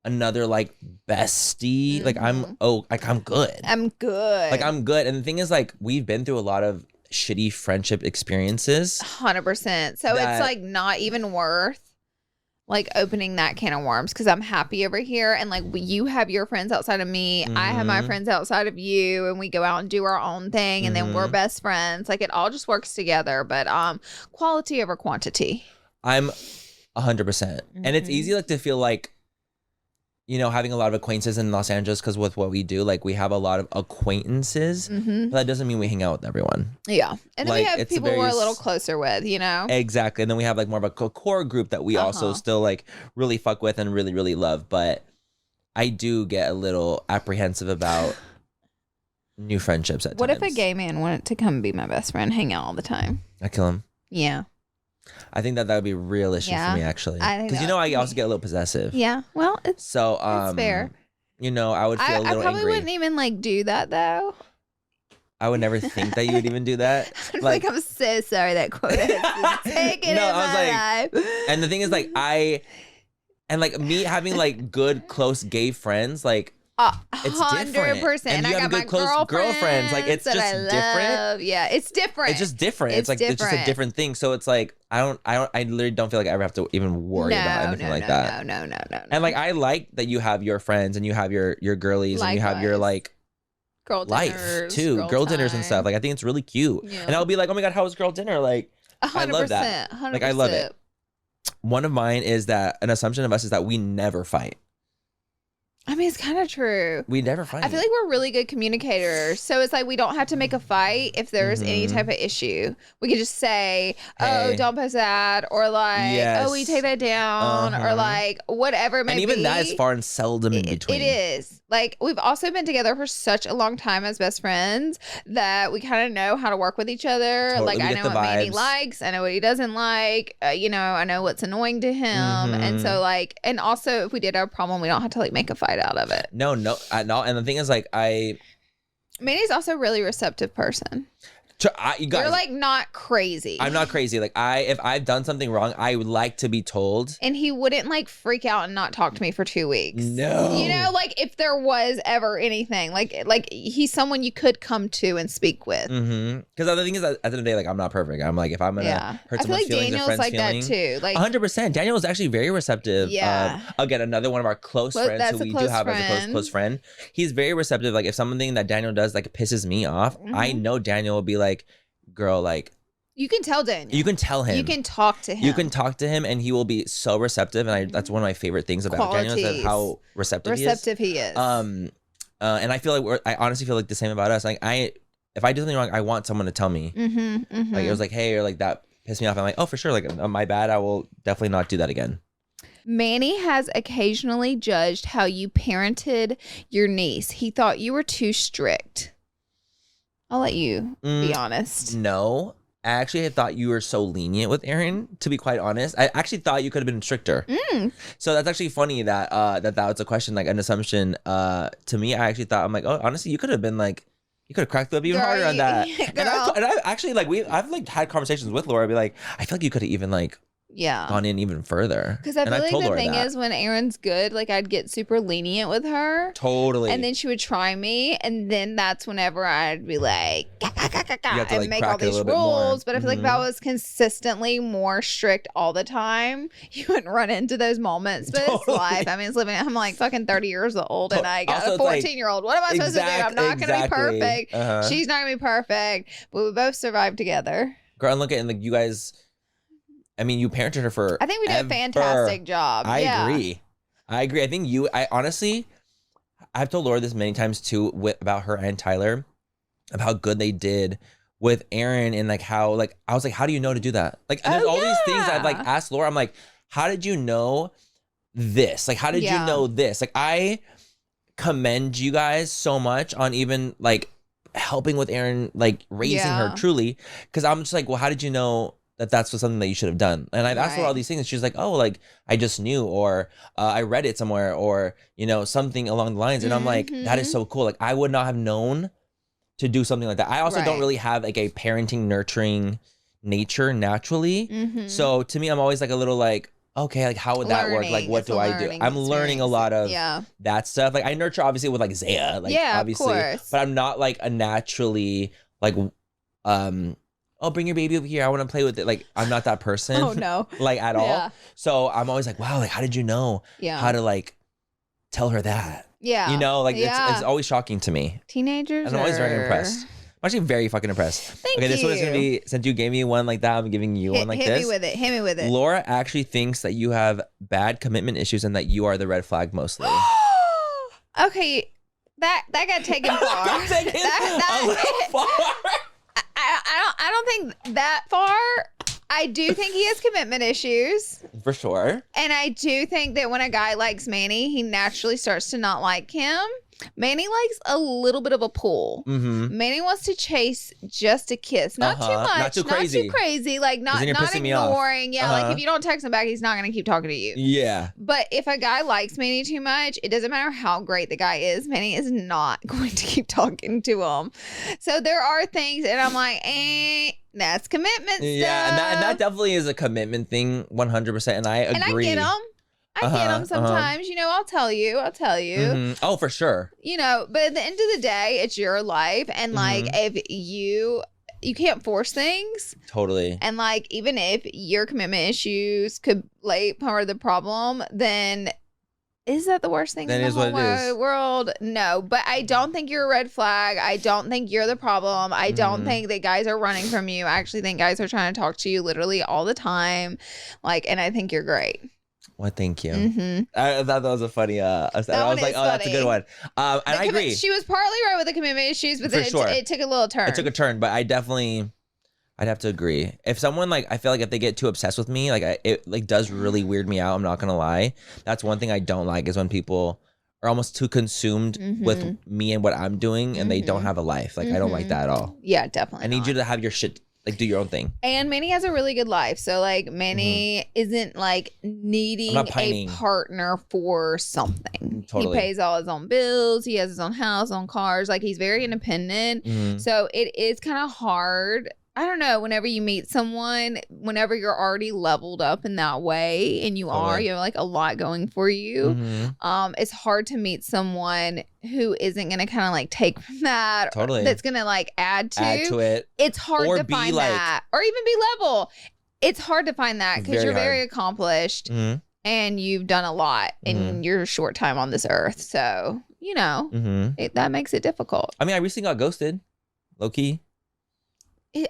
another like bestie. Like I'm good. I'm good. Like I'm good. And the thing is, like, we've been through a lot of shitty friendship experiences. 100%. So it's like not even worth like opening that can of worms because I'm happy over here and like you have your friends outside of me. I have my friends outside of you and we go out and do our own thing and then we're best friends. Like it all just works together, but quality over quantity. I'm 100%. And it's easy like to feel like, having a lot of acquaintances in Los Angeles because with what we do, like we have a lot of acquaintances, but that doesn't mean we hang out with everyone. Yeah. And then we have people we're a little closer with, Exactly. And then we have like more of a core group that we also still like really fuck with and really, really love. But I do get a little apprehensive about new friendships at times. What if a gay man wanted to come be my best friend, hang out all the time? I kill him. Yeah. I think that would be a real issue for me, actually. Because I also get a little possessive. Yeah, well, it's fair. I would feel a little angry. I probably wouldn't even like do that though. I would never think that you would even do that. I'm so sorry that quote has taken in my life. And the thing is, like, me having like good close gay friends, like. It's 100%. And you have good close girlfriends. Like it's just different. Yeah, it's different. It's just different. It's like it's just a different thing. So it's like I literally don't feel like I ever have to even worry about anything like that. No. And like I like that you have your friends and you have your girlies and you have your like girl life too, girl dinners and stuff. Like I think it's really cute. Yeah. And I'll be like, oh my god, how was girl dinner? Like 100%, I love that. 100%. Like I love it. One of mine is that an assumption of us is that we never fight. I mean, it's kind of true. We never fight. I feel like we're really good communicators. So it's like we don't have to make a fight if there's any type of issue. We can just say, oh, don't post that. Or like, oh, we take that down. Or like whatever it may be. And even that is far and seldom in between. It is. Like we've also been together for such a long time as best friends that we kind of know how to work with each other. Totally. Like I know what Manny likes. I know what he doesn't like. I know what's annoying to him. And so like, and also if we did have a problem, we don't have to like make a fight out of it. No. And the thing is like Manny's also a really receptive person. You guys, you're like not crazy. I'm not crazy. Like if I've done something wrong, I would like to be told. And he wouldn't like freak out and not talk to me for 2 weeks. No. You know, like if there was ever anything, like he's someone you could come to and speak with. Mm-hmm. Because the other thing is, at the end of the day, like I'm not perfect. I'm like, if I'm gonna hurt someone's feelings, Daniel's a friend's like feeling, that too. Like 100%. Daniel is actually very receptive. Yeah. Again, another one of our close friends who we do have as a close friend. He's very receptive. Like if something that Daniel does like pisses me off, I know Daniel will be like, girl, like. You can tell Daniel. You can tell him. You can talk to him. You can talk to him, and he will be so receptive. And that's one of my favorite things about Daniel is how receptive he is. And I feel like I honestly feel like the same about us. Like if I do something wrong, I want someone to tell me. Like it was like, hey, or like that pissed me off. I'm like, oh, for sure. Like my bad. I will definitely not do that again. Manny has occasionally judged how you parented your niece. He thought you were too strict. I'll let you be honest. No. I actually had thought you were so lenient with Aaron, to be quite honest. I actually thought you could have been stricter. So that's actually funny that that was a question, like an assumption. To me, I actually thought, I'm like, oh, honestly, you could have been like, you could have cracked the whip even harder on that. And I actually like, I've like had conversations with Laura, be like, I feel like you could have even like gone in even further. Because I feel like the thing is, when Aaron's good, like I'd get super lenient with her. Totally. And then she would try me, and then that's whenever I'd be like, and make all these rules. But I feel like if I was consistently more strict all the time, you wouldn't run into those moments. But it's life. I mean, it's living. I'm like fucking 30 years old, and I got a 14-year-old. What am I supposed to do? I'm not going to be perfect. She's not going to be perfect. But we both survived together. Girl, and look at, and like you guys, I mean, you parented her for. I think we did a fantastic job. I agree. I think I honestly, I've told Laura this many times too about her and Tyler, of how good they did with Aaron, and like how, like, I was like, how do you know to do that? Like, and there's all these things I've like asked Laura. I'm like, how did you know this? Like, how did you know this? Like, I commend you guys so much on even like helping with Aaron, like raising her truly. Cause I'm just like, well, how did you know that that's something that you should have done? And I've asked her all these things, and she's like, oh, like I just knew, or I read it somewhere, or, you know, something along the lines. And I'm like, that is so cool. Like I would not have known to do something like that. I also don't really have like a parenting, nurturing nature naturally. So to me, I'm always like a little like, okay, like how would that work? Like what do I do? I'm learning a lot of that stuff. Like I nurture obviously with like Zaya, like obviously, of course. But I'm not like a naturally like, oh, bring your baby over here, I want to play with it. Like I'm not that person. Oh no. Like at all. So I'm always like, wow, like how did you know how to like tell her that? Yeah. You know, like it's always shocking to me. Teenagers. And I'm always very impressed. I'm actually very fucking impressed. Thank you. This one is gonna be, since you gave me one like that, I'm giving you one like this. Hit me with it. Laura actually thinks that you have bad commitment issues and that you are the red flag mostly. Okay, that got taken far. I don't think that far. I do think he has commitment issues. For sure. And I do think that when a guy likes Manny, he naturally starts to not like him. Manny likes a little bit of a pull. Manny wants to chase just a kiss. Not too much. Not too crazy. Like not ignoring. Yeah, like if you don't text him back, he's not going to keep talking to you. Yeah. But if a guy likes Manny too much, it doesn't matter how great the guy is. Manny is not going to keep talking to him. So there are things, and I'm like, that's commitment stuff. Yeah, and that definitely is a commitment thing, 100%. And I agree. And I get him. I get them sometimes, you know, I'll tell you. Oh, for sure. You know, but at the end of the day, it's your life. And like, if you can't force things. Totally. And like, even if your commitment issues could play part of the problem, then is that the worst thing in the whole world? No, but I don't think you're a red flag. I don't think you're the problem. I don't think that guys are running from you. I actually think guys are trying to talk to you literally all the time. Like, and I think you're great. Well, thank you. I thought that was a funny. I was like, oh, that's a good one. And I agree. She was partly right with the commitment issues, but then it took a little turn. It took a turn, but I'd have to agree. If someone like, I feel like if they get too obsessed with me, like it like does really weird me out. I'm not gonna lie. That's one thing I don't like, is when people are almost too consumed with me and what I'm doing, and they don't have a life. Like I don't like that at all. Yeah, definitely. I need you to have your shit like do your own thing. And Manny has a really good life. So like Manny isn't like needing a partner for something. Totally. He pays all his own bills. He has his own house, own cars. Like he's very independent. So it is kind of hard. I don't know, whenever you meet someone, whenever you're already leveled up in that way and you have like a lot going for you, it's hard to meet someone who isn't going to kind of like take from that. Totally. That's going to like add to it. It's hard to find that. Or even be level. It's hard to find that because you're very accomplished and you've done a lot in your short time on this earth. So, you know, that makes it difficult. I mean, I recently got ghosted. Low key.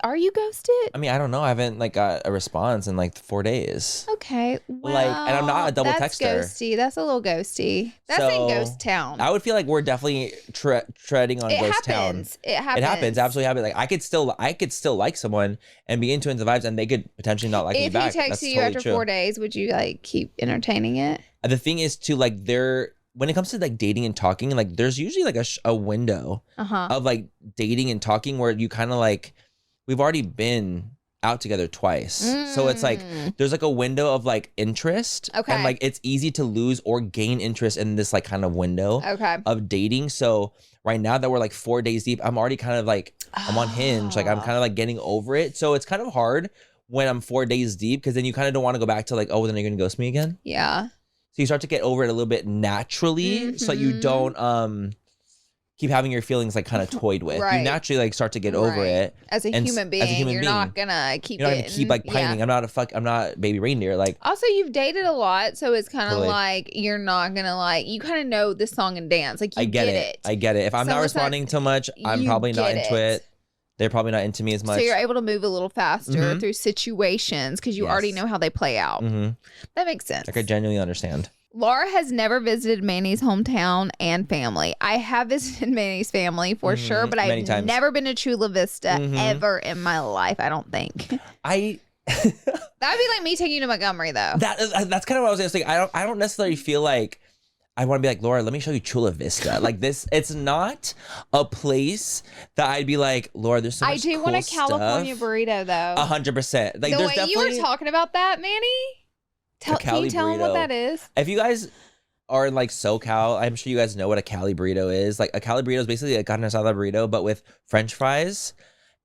Are you ghosted? I mean, I don't know. I haven't like got a response in like 4 days. Okay. Well, like, and I'm not a double that's texter. Ghosty. That's a little ghosty. That's in ghost town. I would feel like we're definitely treading on ghost town. It happens. It happens. Absolutely happens. Like I could still like someone and be into the vibes, and they could potentially not like me back. If he texts you after 4 days, would you like keep entertaining it? The thing is, too, like when it comes to like dating and talking, like there's usually like a window of like dating and talking where you kind of like. We've already been out together twice. So it's like, there's like a window of like interest. Okay. And like, it's easy to lose or gain interest in this like kind of window of dating. So right now that we're like 4 days deep, I'm already kind of like, I'm on Hinge. Like I'm kind of like getting over it. So it's kind of hard when I'm 4 days deep because then you kind of don't want to go back to like, oh, then you're going to ghost me again. Yeah. So you start to get over it a little bit naturally so you don't, keep having your feelings like kind of toyed with. You naturally like start to get over it. As a human being, you're not gonna keep like pining. I'm not baby reindeer. Like also you've dated a lot, so it's kind of like you're not gonna like you kind of know the song and dance. Like you get it. I get it. If I'm not responding too much, I'm probably not into it. They're probably not into me as much. So you're able to move a little faster through situations because you already know how they play out. That makes sense. Like I genuinely understand. Laura has never visited Manny's hometown and family. I have visited Manny's family for sure, but I've never been to Chula Vista ever in my life, I don't think. That'd be like me taking you to Montgomery, though. That's kind of what I was going to say. I don't necessarily feel like I want to be like, Laura, let me show you Chula Vista. Like this, it's not a place that I'd be like, Laura, there's so much cool want a California burrito, though. 100%. Like, the way you were talking about that, Manny? Can you tell them what that is? If you guys are in like SoCal, I'm sure you guys know what a Cali burrito is. Like a Cali burrito is basically a carne asada burrito, but with French fries.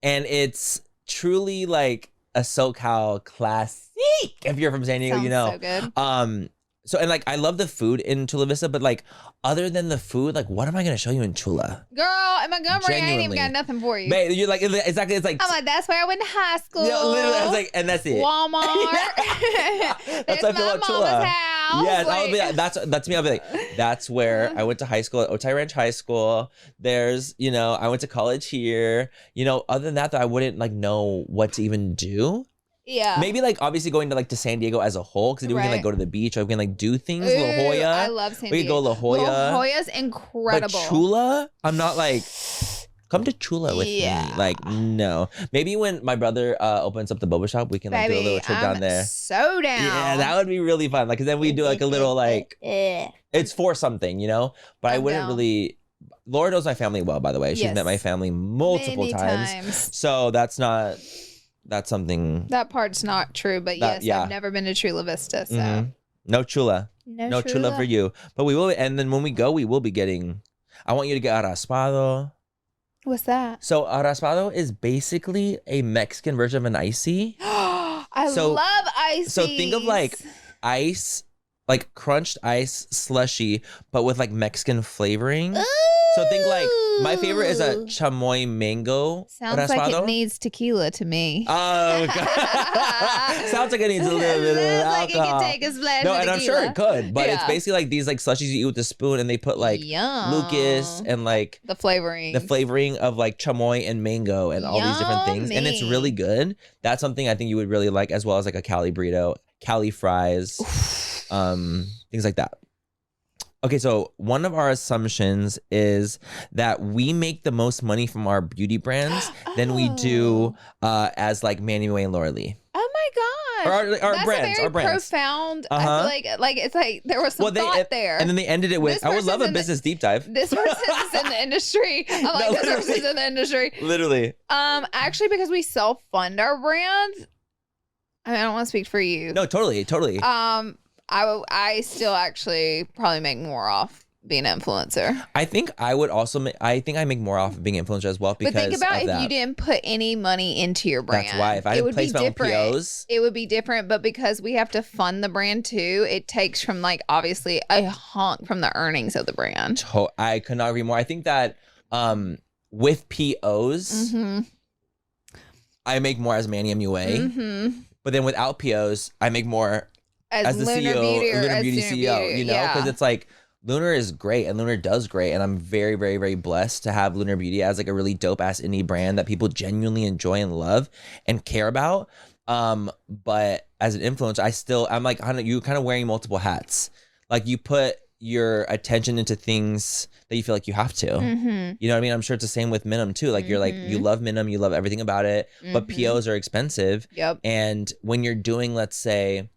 And it's truly like a SoCal classic. If you're from San Diego, you know. So good. So, and like, I love the food in Chula Vista, but like, other than the food, like, what am I going to show you in Chula? Girl, in Montgomery, I ain't even got nothing for you. Babe, you're like, exactly, it's like. I'm like, that's where I went to high school. Yeah, literally, I was like, and that's it. Walmart. That's my mama's Chula. house. Yes, like, that's me. I'll be like, that's where I went to high school at Otay Ranch High School. There's, you know, I went to college here. You know, other than that, though, I wouldn't like know what to even do. Yeah. Maybe like obviously going to like to San Diego as a whole because we can like go to the beach or we can like do things. La Jolla. I love San Diego. We can go La Jolla. La Jolla's incredible. But Chula, I'm not like, come to Chula with me. Like, no. Maybe when my brother opens up the boba shop, we can like do a little trip down there. So down. Yeah, that would be really fun. Like, cause then we do like a little like, it's for something, you know? But I wouldn't really. Laura knows my family well, by the way. She's met my family multiple times. So that's something. That part's not true, but yes, I've never been to Chula Vista, so. No Chula. No Chula for you. But we will, and then when we go, we will be getting, I want you to get raspado. What's that? So raspado is basically a Mexican version of an icy. I love ice. So think of like ice, like crunched ice slushy, but with like Mexican flavoring. Ooh. So think like, my favorite is a chamoy mango Sounds raspado. like it needs tequila to me. Oh, God. Sounds like it needs a little bit of alcohol. Like it could take a splash of tequila. I'm sure it could, but it's basically like these like slushies you eat with a spoon, and they put like Lucas and like the flavoring of like chamoy and mango and all these different things, and it's really good. That's something I think you would really like, as well as like a Cali burrito, Cali fries, things like that. Okay, so one of our assumptions is that we make the most money from our beauty brands than we do as like Manny and Laura Lee. Oh my Our brands. Profound. I feel like it's like there was some thought there. And then they ended it with, I would love a business deep dive. This person's in the industry. I'm like, this person's in the industry. Literally. Actually, because we self-fund our brand. I mean, I don't want to speak for you. No, totally. I still actually probably make more off being an influencer. I think I would also I think I make more off of being an influencer as well because but think about if you didn't put any money into your brand. That's why. If I didn't place my own POs, it would be different. But because we have to fund the brand too, it takes from like obviously a hunk from the earnings of the brand. I could not agree more. I think that with POs, I make more as Manny MUA. But then without POs, I make more as the Lunar CEO, Lunar Beauty CEO. You know, because it's like. Lunar is great and Lunar does great, and I'm very, very, very blessed to have Lunar Beauty as like a really dope ass indie brand that people genuinely enjoy and love and care about. But as an influencer, I'm like, you kind of wearing multiple hats. Like you put your attention into things that you feel like you have to. You know what I mean? I'm sure it's the same with Minim too. Like you're like, you love Minim, you love everything about it, but POs are expensive. Yep. And when you're doing, let's say,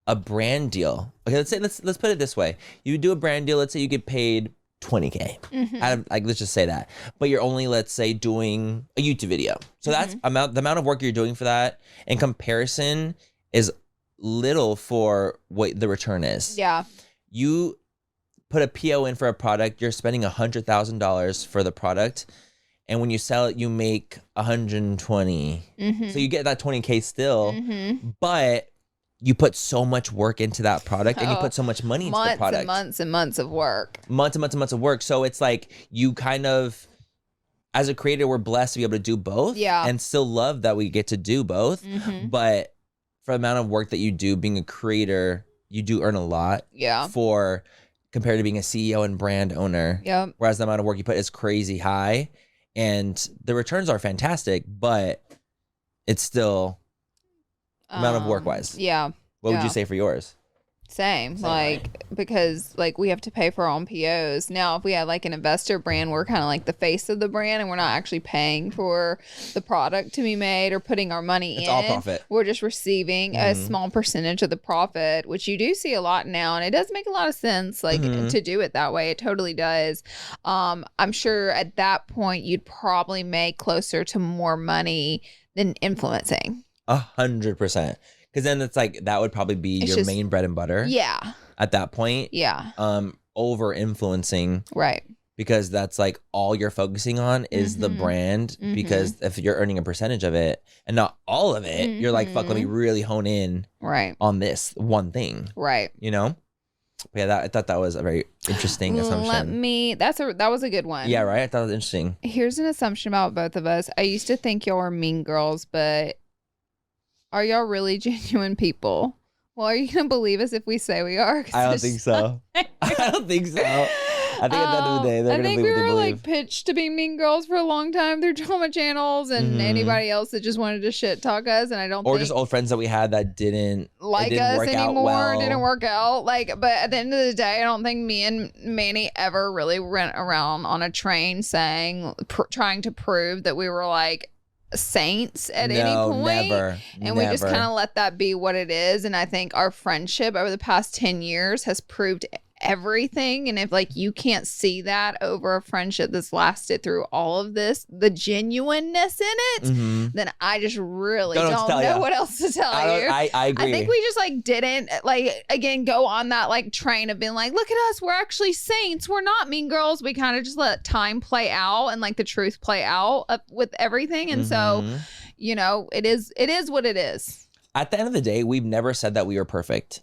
a brand deal. Okay, let's put it this way. You do a brand deal, let's say you get paid $20K. Out of, like, let's just say that. But you're only, let's say, doing a YouTube video. So that's the amount of work you're doing for that in comparison is little for what the return is. Yeah. You put a PO in for a product, you're spending $100,000 for the product. And when you sell it, you make 120. So you get that 20K still, but you put so much work into that product and you put so much money into the product. Months and months of work. Months and months of work. So it's like you kind of, as a creator, we're blessed to be able to do both. Yeah. And still love that we get to do both. But for the amount of work that you do being a creator, you do earn a lot. Yeah. For compared to being a CEO and brand owner. Yeah. Whereas the amount of work you put is crazy high. And the returns are fantastic, but it's still amount of work wise. Yeah. What would you say for yours? Same like, because like we have to pay for our own POs. Now, if we had like an investor brand, we're kind of like the face of the brand and we're not actually paying for the product to be made or putting our money in. It's all profit. We're just receiving a small percentage of the profit, which you do see a lot now. And it does make a lot of sense, like to do it that way. It totally does. I'm sure at that point, you'd probably make closer to more money than influencing. 100%. Because then it's like that would probably be your main bread and butter. Yeah. At that point. Yeah. Over influencing. Right. Because that's like all you're focusing on is the brand. Because if you're earning a percentage of it and not all of it, you're like, fuck, let me really hone in on this one thing. Right. You know? But yeah, I thought that was a very interesting assumption. That was a good one. Yeah, right? I thought it was interesting. Here's an assumption about both of us. I used to think y'all were mean girls, but are y'all really genuine people? Well, are you going to believe us if we say we are? I don't think so. I don't think so. I think at the end of the day, they're going to believe what they believe. I think we were like pitched to be mean girls for a long time through drama channels and anybody else that just wanted to shit talk us. And I don't Or just old friends that we had that didn't like us anymore. Didn't work out. Like, but at the end of the day, I don't think me and Manny ever really went around on a train saying, trying to prove that we were like saints at any point. And we just kind of let that be what it is. And I think our friendship over the past 10 years has proved everything. And if like you can't see that over a friendship that's lasted through all of this, the genuineness in it, then I just really don't know what else to tell you. I agree. I think we just like didn't like again go on that like train of being like, look at us, we're actually saints, we're not mean girls. We kind of just let time play out and like the truth play out with everything. And so, you know, it is what it is. At the end of the day, we've never said that we were perfect.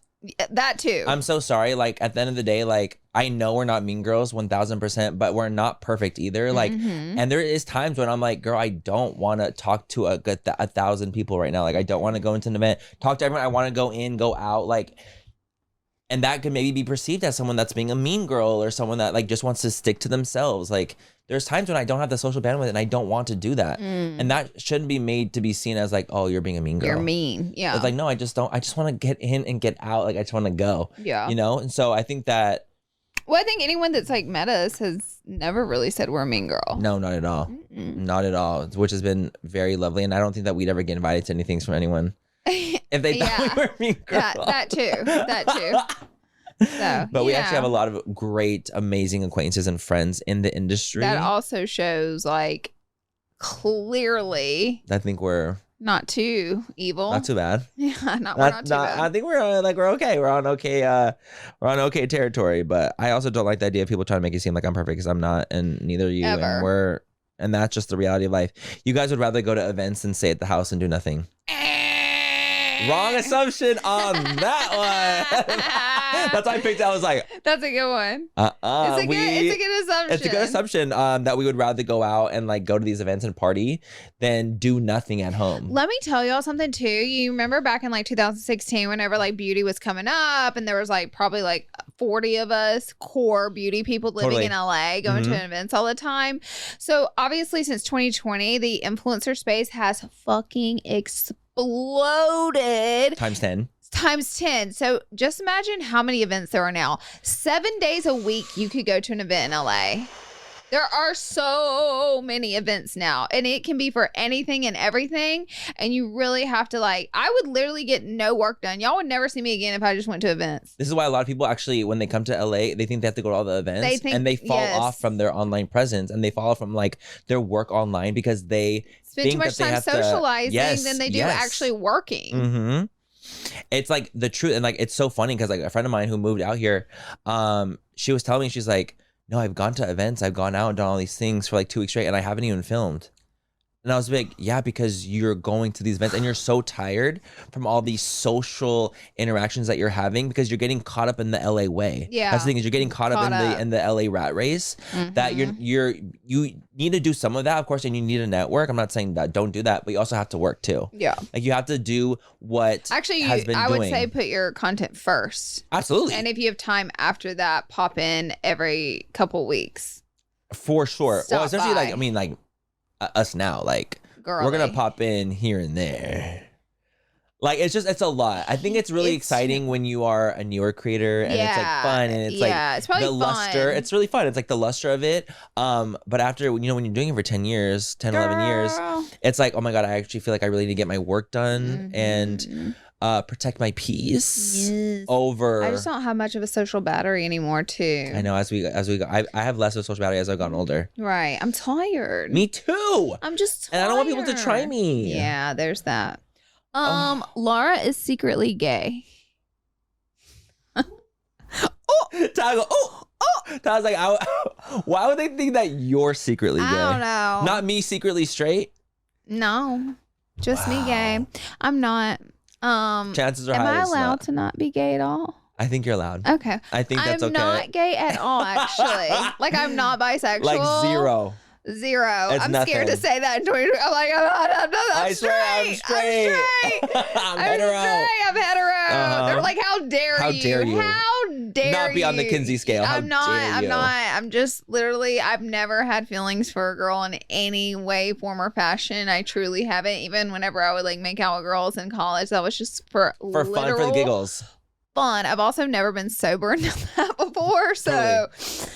That too. I'm so sorry. Like at the end of the day, like I know we're not mean girls 1000%, but we're not perfect either. Like, and there is times when I'm like, girl, I don't want to talk to a 1,000 people right now. Like I don't want to go into an event, talk to everyone. I want to go in, go out. Like, and that could maybe be perceived as someone that's being a mean girl or someone that like just wants to stick to themselves. Like there's times when I don't have the social bandwidth and I don't want to do that. And that shouldn't be made to be seen as like, oh, you're being a mean girl. You're mean. Yeah. It's like, no, I just don't. I just want to get in and get out. Like I just want to go. Yeah. You know? And so I think that. Well, I think anyone that's like met us has never really said we're a mean girl. No, not at all. Not at all. Which has been very lovely. And I don't think that we'd ever get invited to anything from anyone if they thought we were mean girls. That too. So, but we actually have a lot of great, amazing acquaintances and friends in the industry. That also shows like clearly. I think we're not too evil. Not too bad. Yeah, we're not too bad. I think we're okay. We're on okay territory. But I also don't like the idea of people trying to make it seem like I'm perfect because I'm not, and neither are you. Ever. And that's just the reality of life. You guys would rather go to events than stay at the house and do nothing. Wrong assumption on that one. That's why I picked it. I was like, that's a good one. It's a good assumption. It's a good assumption that we would rather go out and like go to these events and party than do nothing at home. Let me tell y'all something too. You remember back in like 2016 whenever like beauty was coming up and there was like probably like 40 of us core beauty people living in LA going to events all the time. So obviously since 2020, the influencer space has fucking exploded. Times 10. So just imagine how many events there are now. 7 days a week you could go to an event in LA. There are so many events now, and it can be for anything and everything. And you really have to I would literally get no work done. Y'all would never see me again if I just went to events. This is why a lot of people actually, when they come to LA, they think they have to go to all the events and they fall off from their online presence and they fall off from like their work online because they spend too much time socializing than they do actually working. Mm-hmm. It's like the truth. And like, it's so funny because like a friend of mine who moved out here, she was telling me, she's like, no, I've gone to events. I've gone out and done all these things for like 2 weeks straight and I haven't even filmed. And I was like, yeah, because you're going to these events and you're so tired from all these social interactions that you're having because you're getting caught up in the LA way. Yeah. That's the thing is you're getting caught up in the LA rat race that you need to do some of that, of course, and you need a network. I'm not saying that don't do that, but you also have to work too. Yeah. Like you have to do what I would say put your content first. Absolutely. And if you have time after that, pop in every couple weeks. For sure. Well, essentially us now, like Girly. We're gonna pop in here and there. Like it's a lot. I think it's really exciting when you are a newer creator and it's like fun and it's it's probably the luster. It's really fun. It's like the luster of it. But after when you're doing it for 10 years, 10, 11 years, it's like, oh my God, I actually feel like I really need to get my work done and protect my peace over. I just don't have much of a social battery anymore too. I know as we go, I have less of a social battery as I've gotten older. Right. I'm tired. Me too. I'm just tired. And I don't want people to try me. Yeah, there's that. Laura is secretly gay. Ty's like, why would they think that you're secretly gay? I don't know. Not me secretly straight? No. Just me gay. I'm not. Chances are high. Am I allowed to not be gay at all? I think you're allowed. Okay. I think that's okay. I'm not gay at all, actually. Like, I'm not bisexual. Like zero. I'm scared to say that in 2020. I'm like, I'm I swear I'm straight. I'm hetero. I'm hetero. They're like, how dare you? How dare you? Not be on the Kinsey scale. I'm not. I'm just literally, I've never had feelings for a girl in any way, form, or fashion. I truly haven't. Even whenever I would like make out with girls in college, that was just for fun, for the giggles. Fun. I've also never been sober and done that before. So. Really?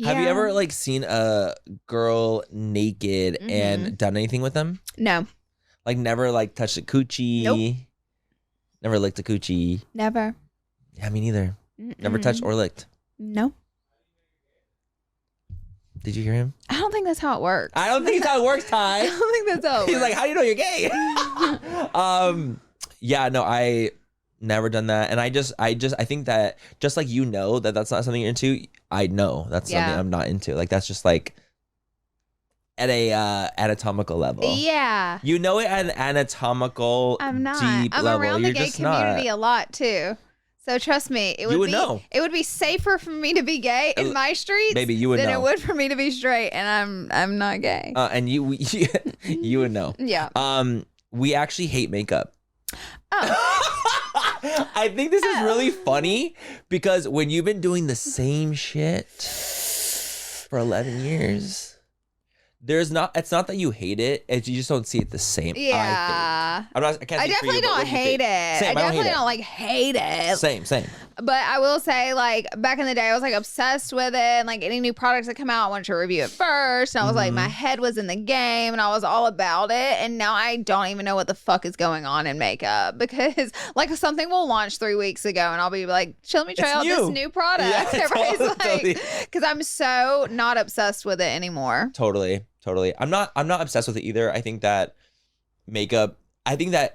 Yeah. Have you ever like seen a girl naked and done anything with them? No. Like never like touched a coochie? Nope. Never licked a coochie? Never. Yeah, me neither. Never touched or licked? No. Did you hear him? I don't think that's how it works. I don't think it's how it works, Ty. I don't think that's how it works. He's like, how do you know you're gay? Yeah, no, I never done that. And I think that just like that that's not something you're into, I know that's something I'm not into. Like that's just like at a anatomical level. Yeah. You know it at an anatomical I'm not. deep I'm level. around the gay community a lot too. So trust me, it would be safer for me to be gay in my streets than it would for me to be straight, and I'm not gay. And you would know. Yeah. We actually hate makeup. Oh. I think this is really funny because when you've been doing the same shit for 11 years, it's not that you hate it, it's you just don't see it the same. Yeah. I can't I definitely don't hate it. I definitely don't like hate it. Same. But I will say, like, back in the day, I was like obsessed with it, and like any new products that come out, I wanted to review it first. And I was like, my head was in the game, and I was all about it. And now I don't even know what the fuck is going on in makeup, because like something will launch 3 weeks ago, and I'll be like, let me try out this new product. Yeah, everybody's like, because I'm so not obsessed with it anymore. Totally. I'm not obsessed with it either. I think that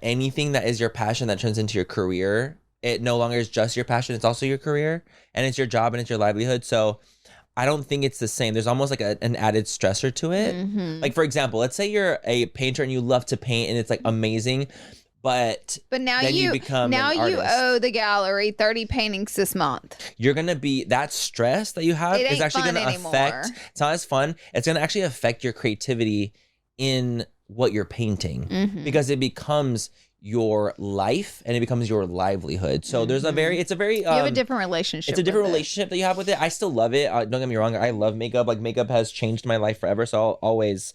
anything that is your passion that turns into your career, it no longer is just your passion, it's also your career, and it's your job, and it's your livelihood. So I don't think it's the same. There's almost like an added stressor to it. Like, for example, let's say you're a painter and you love to paint and it's like amazing, but now then you become now an you artist. owe the gallery 30 paintings this month. You're gonna be, that stress that you have is actually gonna affect, it's not as fun, it's gonna actually affect your creativity in what you're painting, because it becomes your life and it becomes your livelihood. So there's you have a different relationship. It's a different relationship that you have with it. I still love it. Don't get me wrong. I love makeup. Like, makeup has changed my life forever. So I'll always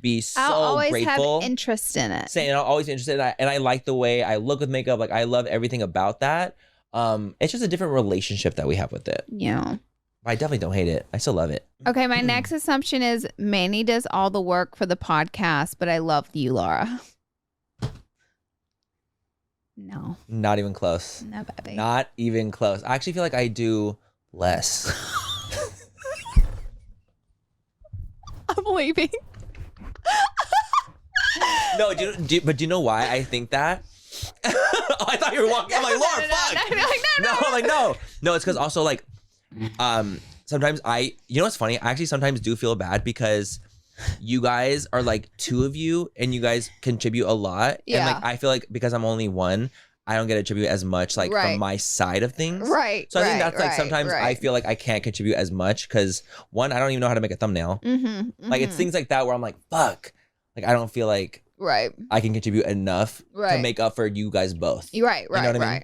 be so grateful. I'll always have interest in it. And I'll always be interested in it. And I like the way I look with makeup. Like, I love everything about that. It's just a different relationship that we have with it. Yeah. I definitely don't hate it. I still love it. Okay, my next assumption is Manny does all the work for the podcast, but I love you, Laura. No. Not even close. No, baby. Not even close. I actually feel like I do less. I'm leaving. No, but do you know why I think that? Oh, I thought you were walking. I'm like, Laura, fuck. No. No, it's because also, like, sometimes you know what's funny? I actually sometimes do feel bad because you guys are like two of you and you guys contribute a lot. Yeah. And like, I feel like because I'm only one, I don't get to contribute as much like from my side of things. Right. So I think that's like sometimes I feel like I can't contribute as much because one, I don't even know how to make a thumbnail. Like, it's things like that where I'm like, fuck. Like, I don't feel like I can contribute enough to make up for you guys both. Right. You know what I mean?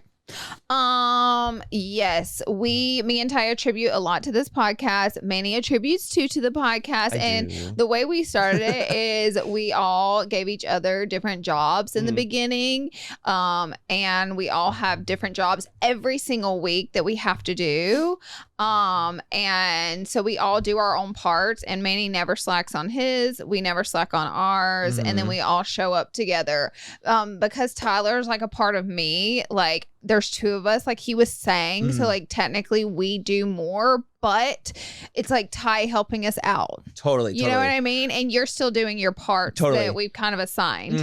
Yes, me and Ty attribute a lot to this podcast. Manny attributes to the podcast. The way we started it is we all gave each other different jobs in the beginning. And we all have different jobs every single week that we have to do. And so we all do our own parts, and Manny never slacks on his, we never slack on ours. And then we all show up together. Because Tyler's like a part of me, like, there's two of us, like he was saying. So like technically we do more, but it's like Ty helping us out. Totally. You know what I mean? And you're still doing your parts that we've kind of assigned.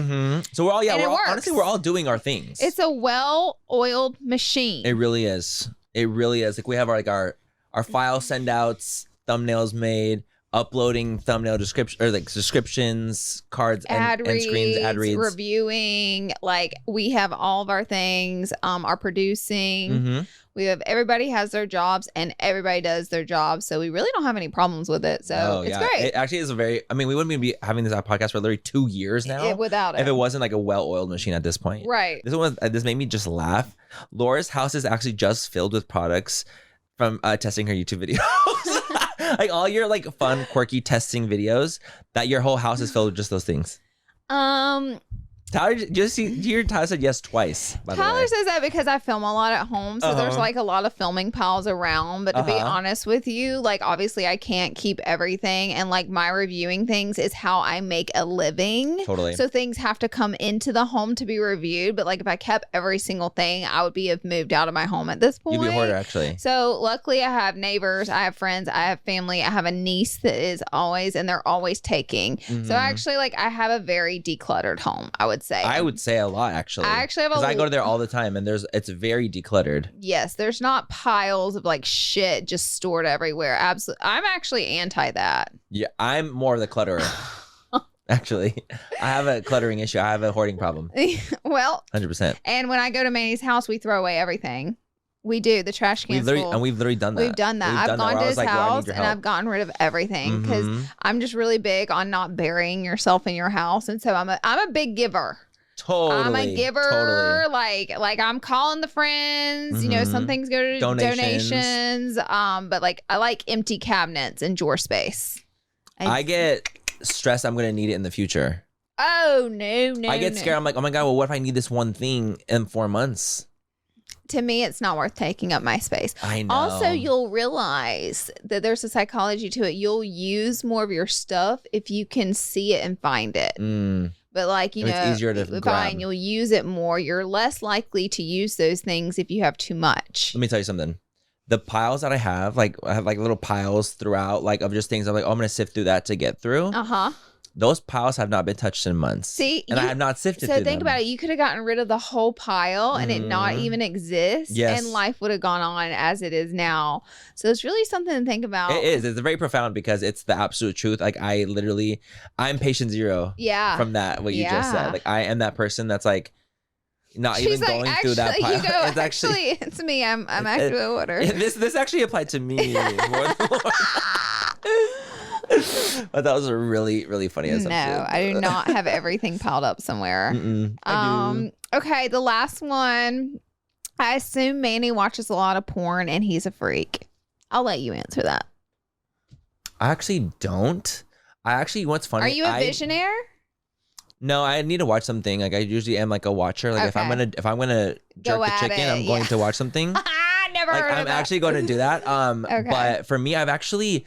So we're all, honestly, we're all doing our things. It's a well-oiled machine. It really is. It really is. Like, we have our file send outs, thumbnails made, uploading thumbnail descriptions, cards, and screens, ad reads, reviewing. Like, we have all of our things. Our producing. We have, everybody has their jobs and everybody does their jobs. So we really don't have any problems with it. So it's great. It actually is we wouldn't even be having this podcast for literally 2 years now without it. If it wasn't like a well-oiled machine at this point. Right. This made me just laugh. Laura's house is actually just filled with products from testing her YouTube videos. Like, all your like fun, quirky testing videos, that your whole house is filled with just those things. Tyler, Tyler said yes twice. Tyler says that because I film a lot at home, so there's like a lot of filming piles around. But to be honest with you, like, obviously I can't keep everything, and like my reviewing things is how I make a living. Totally. So things have to come into the home to be reviewed. But like, if I kept every single thing, I would have moved out of my home at this point. You'd be a hoarder, actually. So luckily, I have neighbors, I have friends, I have family, I have a niece that is always, and they're always taking. So actually, like, I have a very decluttered home, I would say. I would say a lot, actually. I actually have because I go there all the time, and it's very decluttered. Yes, there's not piles of like shit just stored everywhere. Absolutely, I'm actually anti that. Yeah, I'm more of the clutterer. Actually, I have a cluttering issue. I have a hoarding problem. Well, 100%. And when I go to Manny's house, we throw away everything. We do. The trash can's full. We've literally done that. We've done that. I've gone to his house and I've gotten rid of everything because I'm just really big on not burying yourself in your house, and so I'm a big giver. Totally. I'm a giver. Totally. Like I'm calling the friends. You know, some things go to donations. But like, I like empty cabinets and drawer space. I get stressed. I'm gonna need it in the future. Oh no! I get scared. I'm like, oh my god. Well, what if I need this one thing in 4 months? To me, it's not worth taking up my space. I know. Also, you'll realize that there's a psychology to it. You'll use more of your stuff if you can see it and find it. But like, you know, it's easier to grab. You'll use it more. You're less likely to use those things if you have too much. Let me tell you something. The piles that I have like little piles throughout, like of just things I'm like, oh, I'm going to sift through that to get through. Those piles have not been touched in months. See, and I have not sifted through them. So think about it. You could have gotten rid of the whole pile and it not even exist. Yes. And life would have gone on as it is now. So it's really something to think about. It is. It's very profound because it's the absolute truth. Like I'm patient zero. Yeah. From that, what you just said. Like I am that person that's like, not She's even like, going through that pile. You go, it's me. I'm actually a water. This actually applied to me more than Laura. But that was a really, really funny assumption. No, I do not have everything piled up somewhere. I do. Okay, the last one. I assume Manny watches a lot of porn and he's a freak. I'll let you answer that. I actually don't. What's funny? Are you a visionaire? No, I need to watch something. Like I usually am like a watcher. Like if I'm gonna jerk the chicken, I'm going to watch something. Never heard of that. I'm actually going to do that. Okay. But for me, I've actually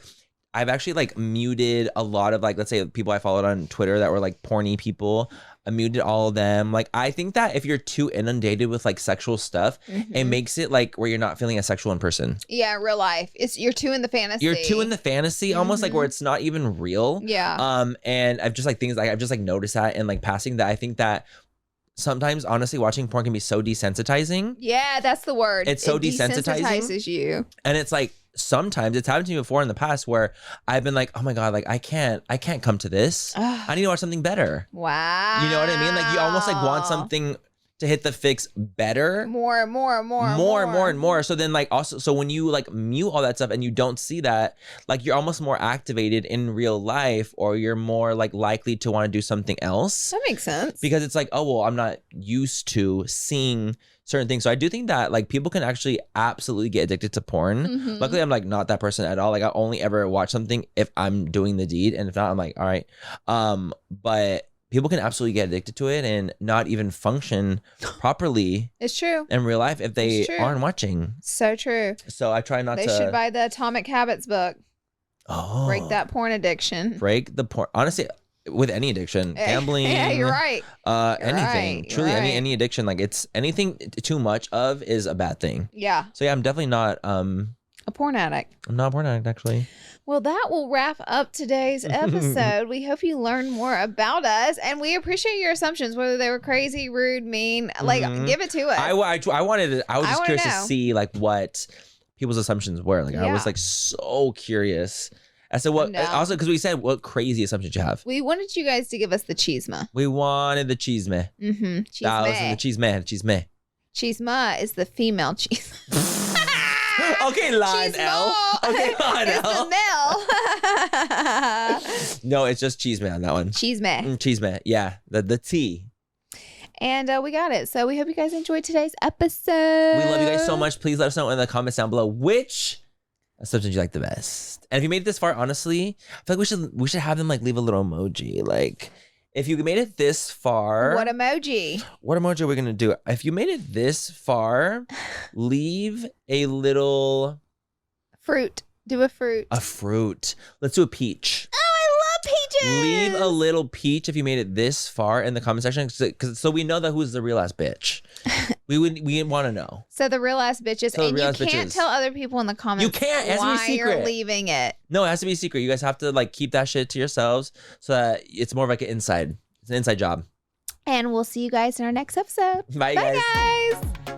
like muted a lot of like, let's say people I followed on Twitter that were like porny people. I muted all of them. Like I think that if you're too inundated with like sexual stuff, it makes it like where you're not feeling as sexual in person. Yeah, real life. You're too in the fantasy. You're too in the fantasy, almost like where it's not even real. Yeah. And I've just like things like I've just like noticed that and like passing that I think that sometimes honestly watching porn can be so desensitizing. Yeah, that's the word. It's so desensitizing. Desensitizes you. And it's like sometimes it's happened to me before in the past where I've been like, oh my God, like I can't come to this. I need to watch something better. Wow. You know what I mean? Like you almost like want something to hit the fix better. More and more. So then like also, so when you like mute all that stuff and you don't see that, like you're almost more activated in real life or you're more like likely to want to do something else. That makes sense. Because it's like, oh, well, I'm not used to seeing certain things. So I do think that like people can actually absolutely get addicted to porn. Luckily, I'm like not that person at all. Like I only ever watch something if I'm doing the deed. And if not, I'm like, all right. But people can absolutely get addicted to it and not even function properly. It's true. In real life if they aren't watching. So true. So I try not to. They should buy the Atomic Habits book. Oh. Break that porn addiction. Break the porn. Honestly, with any addiction, gambling. Yeah, you're right. Anything. Right. Truly, any addiction. Like it's anything too much of is a bad thing. Yeah. So yeah, I'm definitely not a porn addict. I'm not a porn addict, actually. Well, that will wrap up today's episode. We hope you learned more about us, and we appreciate your assumptions, whether they were crazy, rude, mean. Like, give it to us. I was just curious to see like what people's assumptions were. Like, I was like so curious as to what. Also, because we said what crazy assumptions you have. We wanted you guys to give us the cheesema. We wanted the cheesema. Cheesema. That was the cheesema. Cheesema is the female cheese. Okay, Lionel. Okay, Lionel. It's the No, it's just cheesema on that one. Cheesema. Cheesema. Yeah, the T. And we got it. So we hope you guys enjoyed today's episode. We love you guys so much. Please let us know in the comments down below which assumptions you like the best. And if you made it this far, honestly, I feel like we should have them like leave a little emoji. Like if you made it this far, what emoji? What emoji are we gonna do? If you made it this far, leave a little fruit. Do a fruit. A fruit. Let's do a peach. Peaches. Leave a little peach if you made it this far in the comment section, so we know that who's the real ass bitch. we want to know. So the real ass bitches, so and you can't tell other people in the comments. You can't. It has to be secret. You're leaving it. No, it has to be secret. You guys have to like keep that shit to yourselves, so that it's more of like an inside. It's an inside job. And we'll see you guys in our next episode. Bye guys.